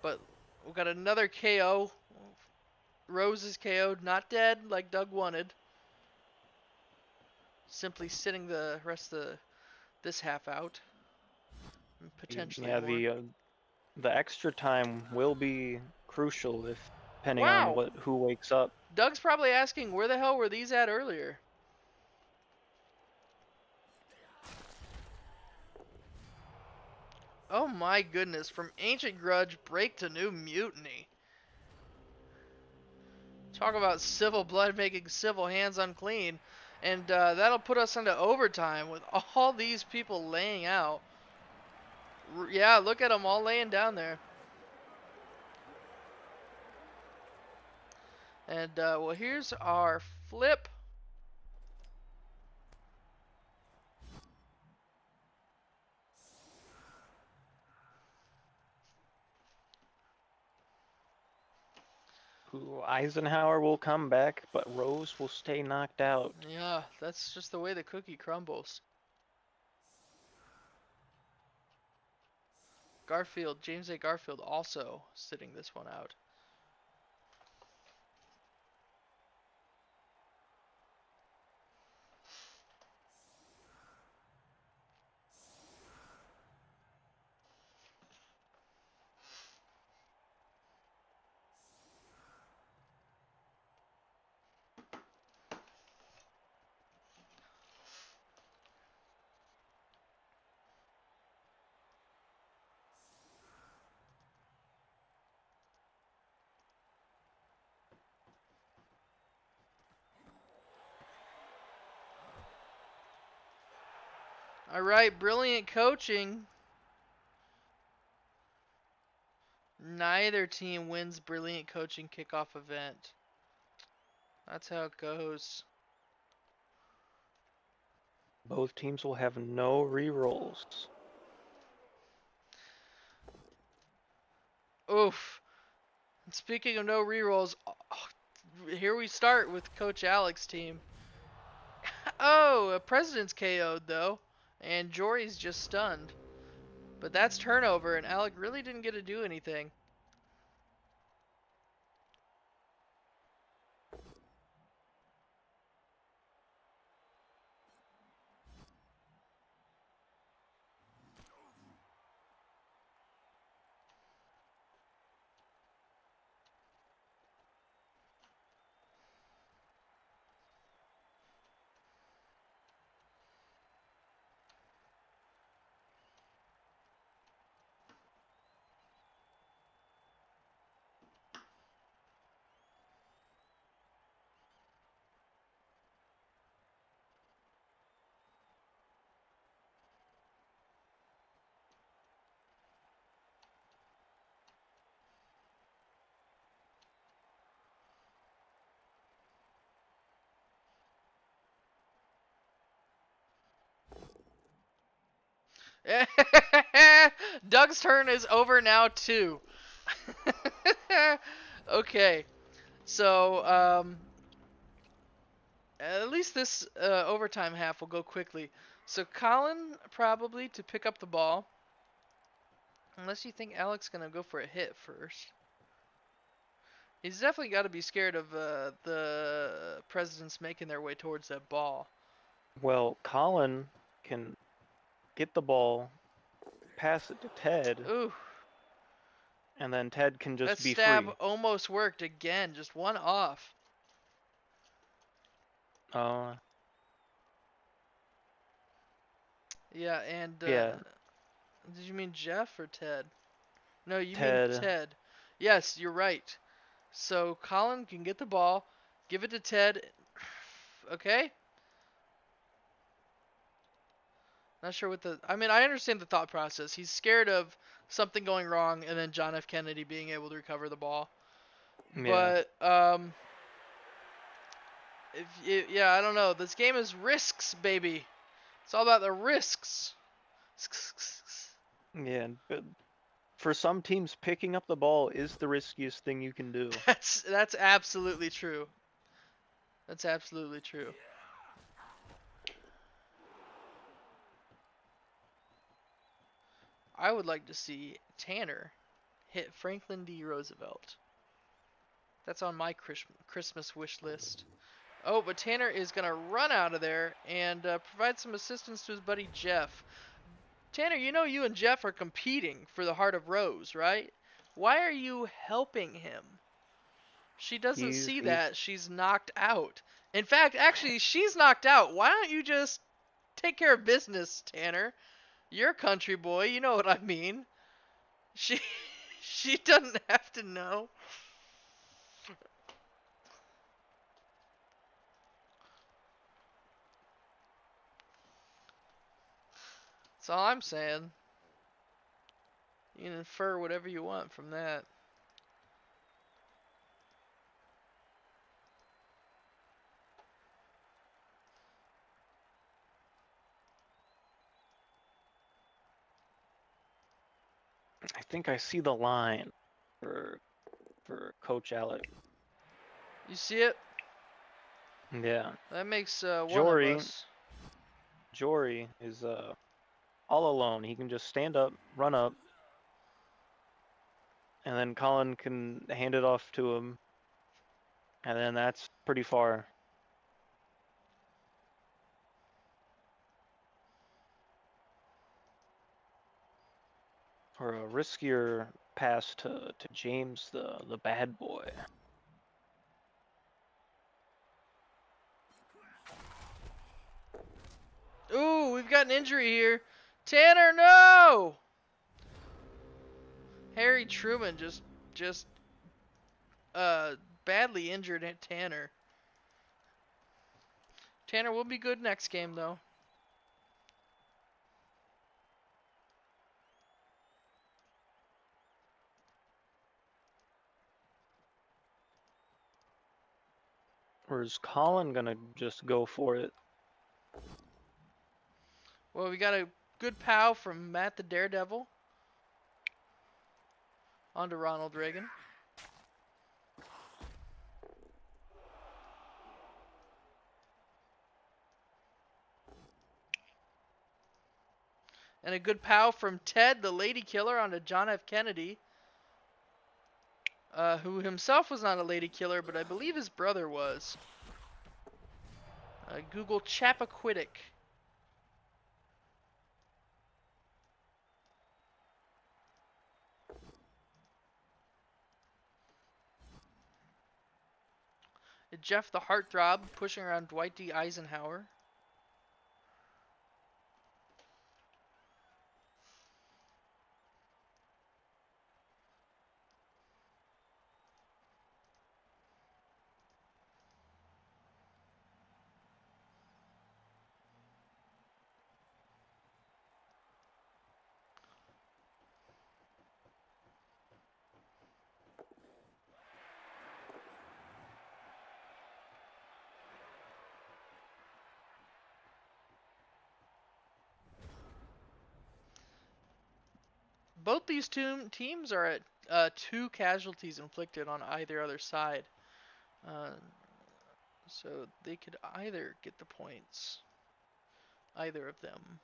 But we've got another KO. Rose is KO'd, not dead like Doug wanted. Simply sitting the rest of this half out. And potentially Yeah, more. the extra time will be crucial if depending on Wow! who wakes up. Doug's probably asking, where the hell were these at earlier? Oh my goodness, from Ancient Grudge, break to New Mutiny. Talk about civil blood making civil hands unclean. And that'll put us into overtime with all these people laying out. Yeah, look at them all laying down there. And, well, here's our flip. Who Eisenhower will come back, but Rose will stay knocked out. Yeah, that's just the way the cookie crumbles. Garfield, James A. Garfield also sitting this one out. All right, brilliant coaching. Neither team wins brilliant coaching kickoff event. That's how it goes. Both teams will have no rerolls. Oof. Speaking of no rerolls, here we start with Coach Alex's team. Oh, a President's KO'd though, and Jory's just stunned. But that's turnover, and Alec really didn't get to do anything. Doug's turn is over now too. Okay, so at least this overtime half will go quickly. So Colin probably to pick up the ball, unless you think Alec's gonna go for a hit first. He's definitely got to be scared of the presidents making their way towards that ball. Well, Colin can get the ball, pass it to Ted, Ooh, and then Ted can that just be stab free. almost worked again, just one off. Uh, Yeah, and yeah, did you mean Jeff or Ted? No, you mean Ted. Ted. Yes, you're right. So Colin can get the ball, give it to Ted. Okay? Not sure what the. I mean, I understand the thought process. He's scared of something going wrong and then John F. Kennedy being able to recover the ball. Yeah. But, yeah, I don't know. This game is risks, baby. It's all about the risks. Yeah, but for some teams, picking up the ball is the riskiest thing you can do. That's absolutely true. That's absolutely true. I would like to see Tanner hit Franklin D. Roosevelt. That's on my Christmas wish list. Oh, but Tanner is going to run out of there and provide some assistance to his buddy Jeff. Tanner, you know you and Jeff are competing for the heart of Rose, right? Why are you helping him? She doesn't see He's that. She's knocked out. In fact, actually, she's knocked out. Why don't you just take care of business, Tanner? You're a country boy. You know what I mean. She she doesn't have to know. That's all I'm saying. You can infer whatever you want from that. think I see the line for Coach Alec. You see it? Yeah. That makes one of Jory us. Jory is all alone. He can just stand up, run up, and then Colin can hand it off to him. And then that's pretty far. Or a riskier pass to James, the bad boy. Ooh, we've got an injury here. Tanner, no! Harry Truman just badly injured Tanner. Tanner will be good next game though. Or is Colin gonna just go for it? Well, we got a good pow from Matt the Daredevil. On to Ronald Reagan. And a good pow from Ted the Lady Killer onto John F. Kennedy. Who himself was not a lady killer, but I believe his brother was. Google Chappaquiddick. Jeff the Heartthrob pushing around Dwight D. Eisenhower. Both these two teams are at 2 casualties inflicted on either other side. So they could either get the points. Either of them.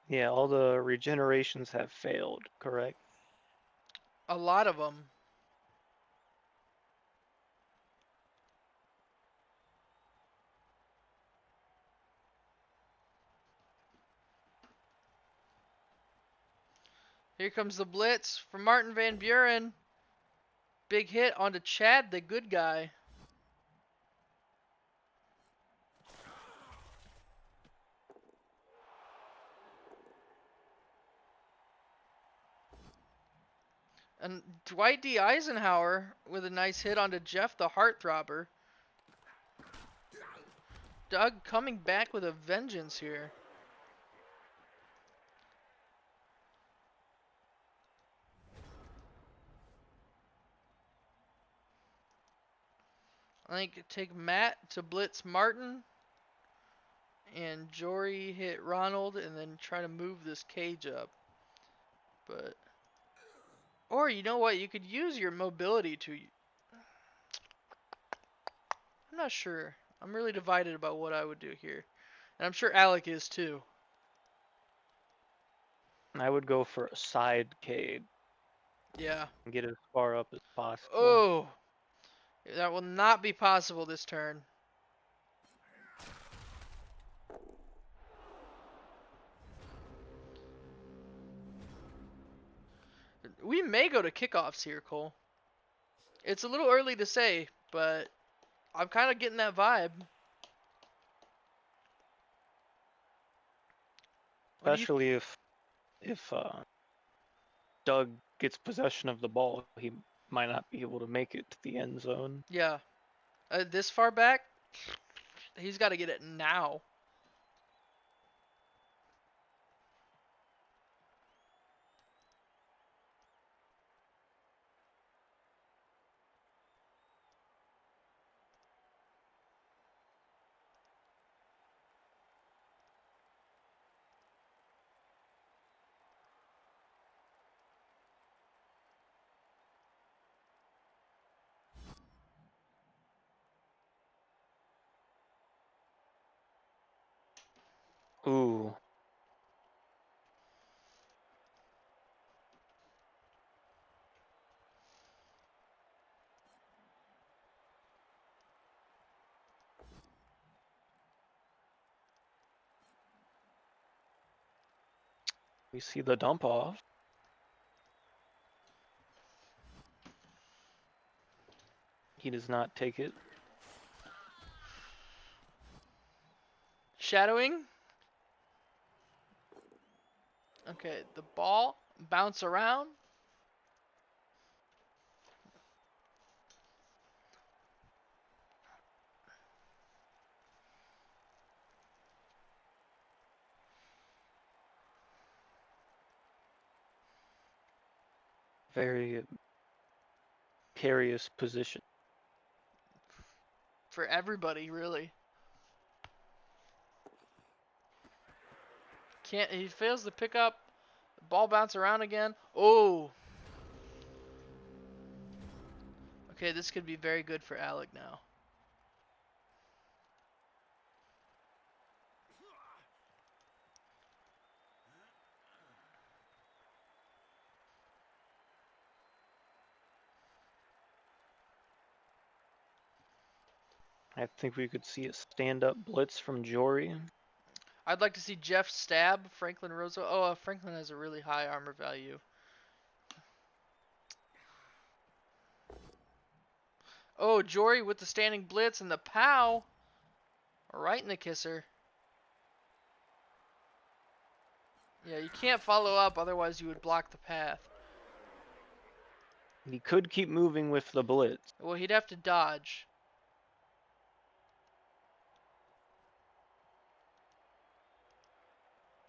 Yeah, all the regenerations have failed, correct? A lot of them. Here comes the blitz from Martin Van Buren. Big hit onto Chad, the good guy. And Dwight D. Eisenhower with a nice hit onto Jeff the Heartthrobber. Doug coming back with a vengeance here. I think take Matt to blitz Martin. And Jory hit Ronald and then try to move this cage up. But... Or you know what? You could use your mobility to... I'm not sure. I'm really divided about what I would do here. And I'm sure Alec is too. I would go for a side cade Yeah. and get as far up as possible. Oh! That will not be possible this turn. We may go to kickoffs here, Cole. It's a little early to say, but I'm kind of getting that vibe. Especially if Doug gets possession of the ball, he might not be able to make it to the end zone. Yeah. This far back, he's got to get it now. Ooh. We see the dump off. He does not take it. Shadowing. Okay, the ball bounce around. Very precarious position. For everybody, really. He fails to pick up. Ball bounce around again. Oh. Okay, this could be very good for Alec now. I think we could see a stand-up blitz from Jory. I'd like to see Jeff stab Franklin Roosevelt. Oh, Franklin has a really high armor value. Oh, Jory with the standing blitz and the pow. Right in the kisser. Yeah, you can't follow up, otherwise you would block the path. He could keep moving with the blitz. Well, he'd have to dodge.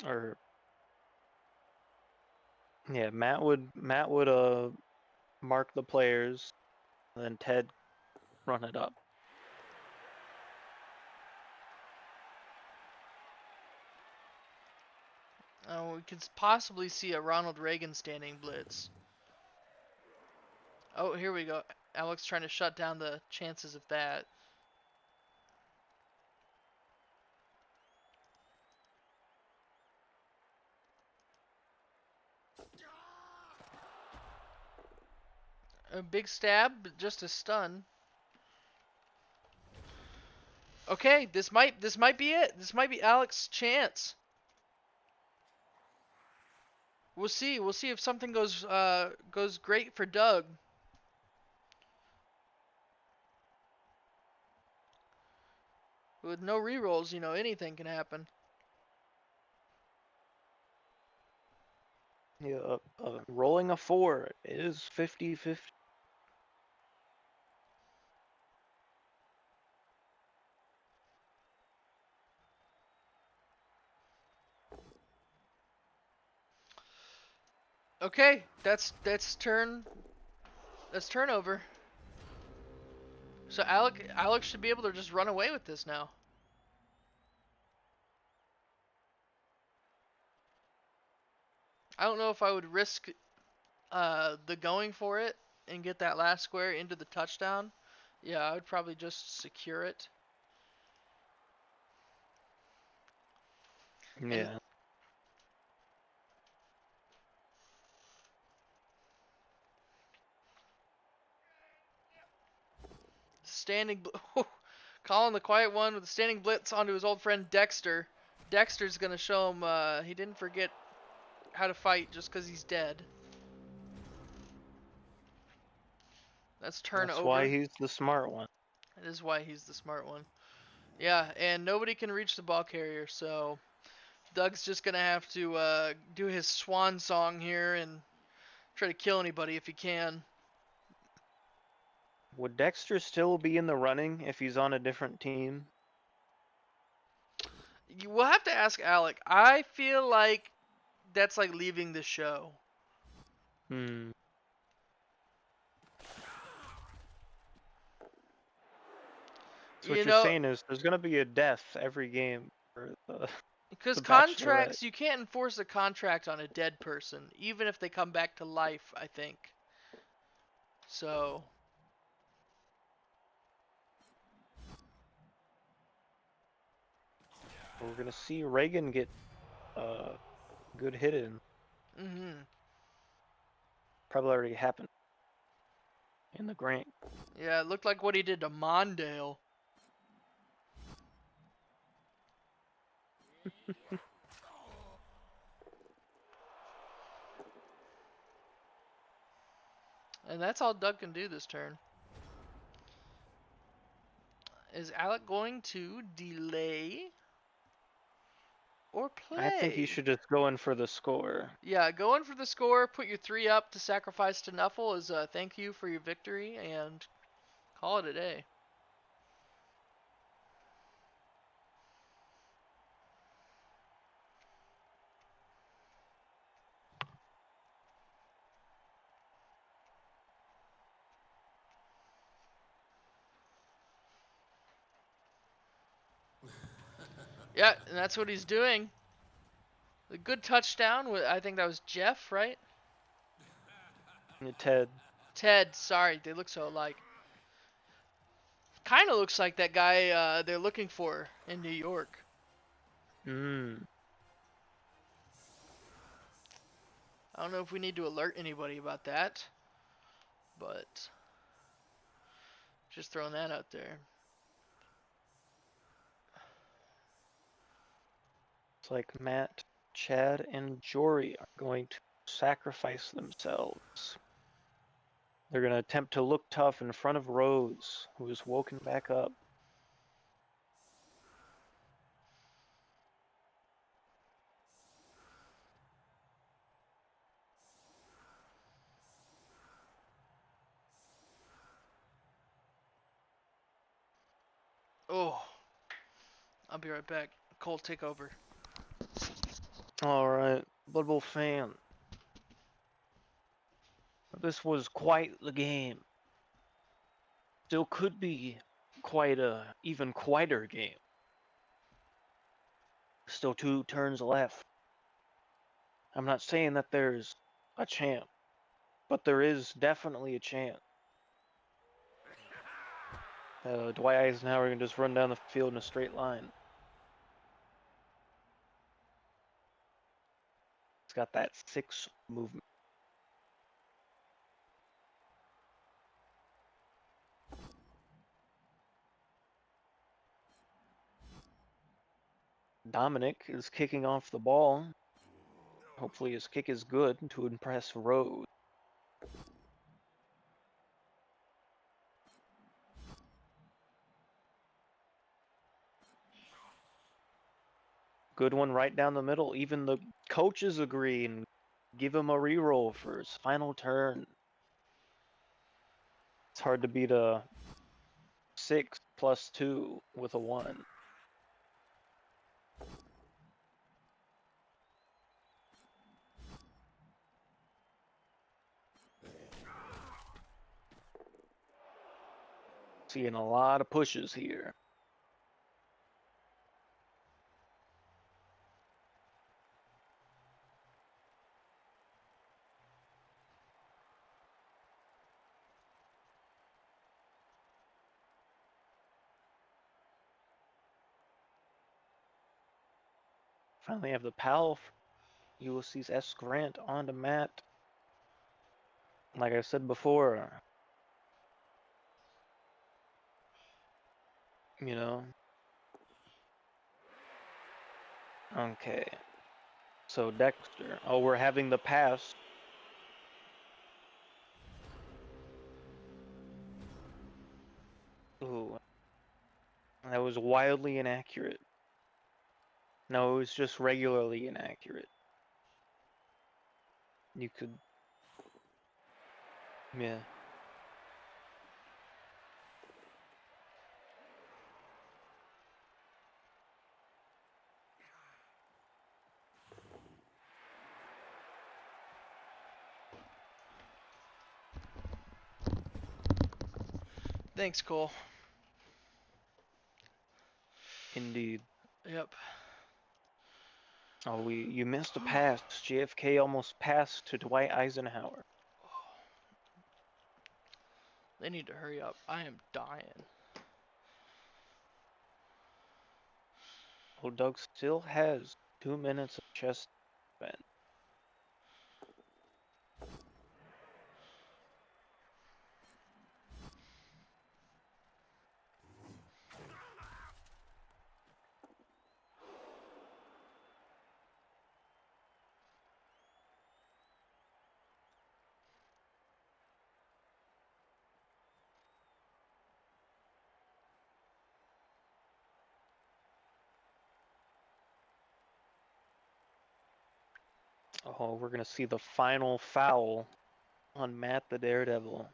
Or yeah, Matt would mark the players, and then Ted run it up. We could possibly see a Ronald Reagan standing blitz. Oh, here we go. Alex trying to shut down the chances of that. A big stab, but just a stun. Okay, this might be it. This might be Alex's chance. We'll see. We'll see if something goes great for Doug. With no rerolls, you know, anything can happen. Yeah, rolling a 4 is 50-50. Okay, that's turnover. So Alex should be able to just run away with this now. I don't know if I would risk the going for it and get that last square into the touchdown. Yeah, I would probably just secure it. Yeah. Calling the quiet one with a standing blitz onto his old friend Dexter. Dexter's gonna show him he didn't forget how to fight just because he's dead. That's turnover. That's why he's the smart one. That is why he's the smart one. Yeah, and nobody can reach the ball carrier, so Doug's just gonna have to do his swan song here and try to kill anybody if he can. Would Dexter still be in the running if he's on a different team? We'll have to ask Alec. I feel like that's like leaving the show. Hmm. So what You you're know, saying is there's gonna be a death every game for the because the contracts, Bachelorette. you can't enforce a contract on a dead person, even if they come back to life, I think. So, We're gonna see Reagan get good hit in. Mm-hmm. Probably already happened in the Grant. Yeah, it looked like what he did to Mondale. And that's all Doug can do this turn. Is Alec going to delay or play? I think you should just go in for the score. Yeah, go in for the score, put your 3 up to sacrifice to Nuffle as a thank you for your victory, and call it a day. Yeah, and that's what he's doing. A good touchdown. I think that was Jeff, right? Ted. Ted, sorry, they look so alike. Kind of looks like that guy they're looking for in New York. Mm. I don't know if we need to alert anybody about that, but just throwing that out there. It's like Matt, Chad, and Jory are going to sacrifice themselves. They're going to attempt to look tough in front of Rose, who is woken back up. Oh, I'll be right back. Cole, take over. Alright, Blood Bowl fan. This was quite the game. Still could be quite a even quieter game. Still 2 turns left. I'm not saying that there's a champ, but there is definitely a chance. Dwight Eisenhower can just run down the field in a straight line. It's got that 6 movement. Dominic is kicking off the ball. Hopefully his kick is good to impress Rose. Good one right down the middle. Even the coaches agree and give him a reroll for his final turn. It's hard to beat a 6 plus 2 with a 1. Seeing a lot of pushes here. Finally have the PAL Ulysses S. Grant onto Matt. Like I said before, you know. Okay. So Dexter. Oh, we're having the pass. Ooh, that was wildly inaccurate. No, it was just regularly inaccurate. You could, yeah. Thanks, Cole. Indeed. Yep. Oh, you missed a pass. JFK almost passed to Dwight Eisenhower. They need to hurry up. I am dying. So Doug still has 2 minutes of chess spent. Oh, we're gonna see the final foul on Matt the Daredevil.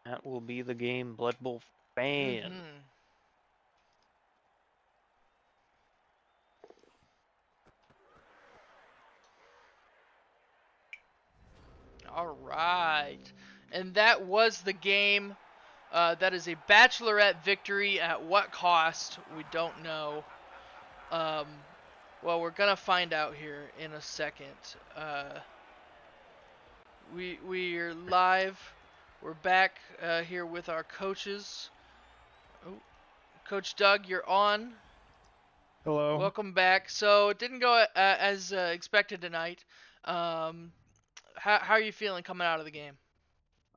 That will be the game, Blood Bowl fan. Mhm. All right. And that was the game. That is a Bachelorette victory. At what cost? We don't know. Um, well, we're gonna find out here in a second. We are live. We're back here with our coaches. Oh, Coach Doug, you're on. Hello. Welcome back. So it didn't go as expected tonight. How are you feeling coming out of the game?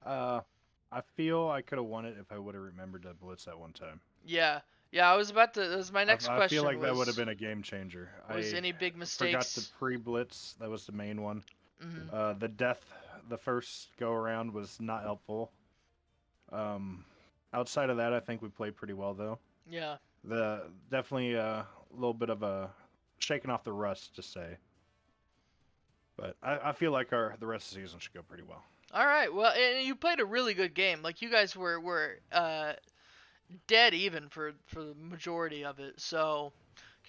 I feel I could have won it if I would have remembered to blitz that one time. Yeah, yeah. I was about to. That was my next I question. feel like that would have been a game changer. Was I any big forgot mistakes? to pre-blitz. That was the main one. Mhm. The death, the first go around was not helpful. Outside of that, I think we played pretty well though. Yeah. The definitely a little bit of a shaking off the rust to say. But I feel like the rest of the season should go pretty well. All right. Well, and you played a really good game. Like you guys were dead even for the majority of it. So,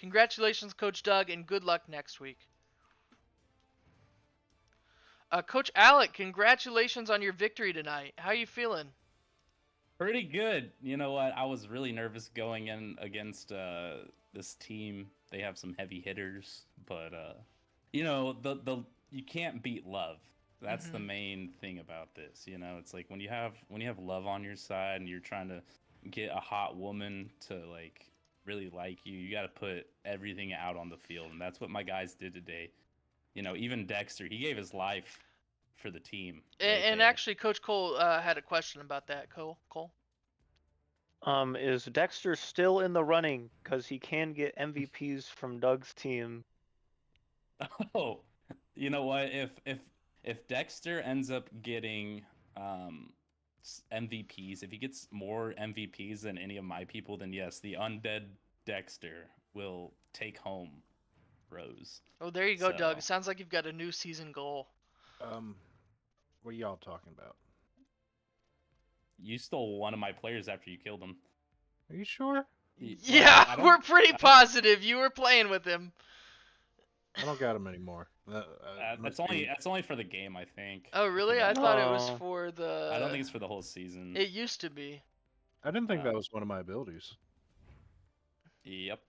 congratulations, Coach Doug, and good luck next week. Coach Alec, congratulations on your victory tonight. How you feeling? Pretty good. You know what? I was really nervous going in against this team. They have some heavy hitters, but you know, the you can't beat love. That's the Mhm. main thing about this. You know, it's like when you have love on your side and you're trying to get a hot woman to like really like you, you got to put everything out on the field, and that's what my guys did today. You know, even Dexter, he gave his life for the team right And there. actually, Coach Cole had a question about that. Cole. Is Dexter still in the running? Because he can get MVPs from Doug's team. Oh, you know what? If Dexter ends up getting um MVPs, if he gets more MVPs than any of my people, then yes, the undead Dexter will take home Rose. Oh, there you go, Doug. So Sounds like you've got a new season goal. What are y'all talking about? you stole one of my players after you killed him. Are you sure? Yeah, I don't- we're pretty I don't- positive you were playing with him. I don't got him anymore. That's only for the game, I think. Oh, I really? I forgot. thought it was Oh. for the. I don't think it's for the whole season. It used to be. I didn't think that was one of my abilities. Yep.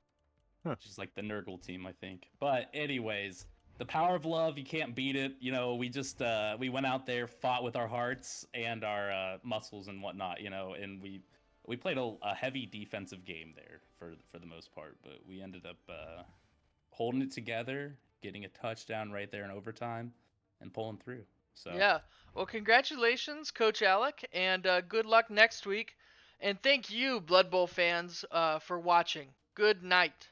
Huh. Just like the Nurgle team, I think. But anyways, the power of love, you can't beat it. You know, we just we went out there, fought with our hearts and our muscles and whatnot. You know, and we played a heavy defensive game there for the most part, but we ended up holding it together, getting a touchdown right there in overtime, and pulling through. So Yeah. Well, congratulations, Coach Alec, and good luck next week. And thank you, Blood Bowl fans, for watching. Good night.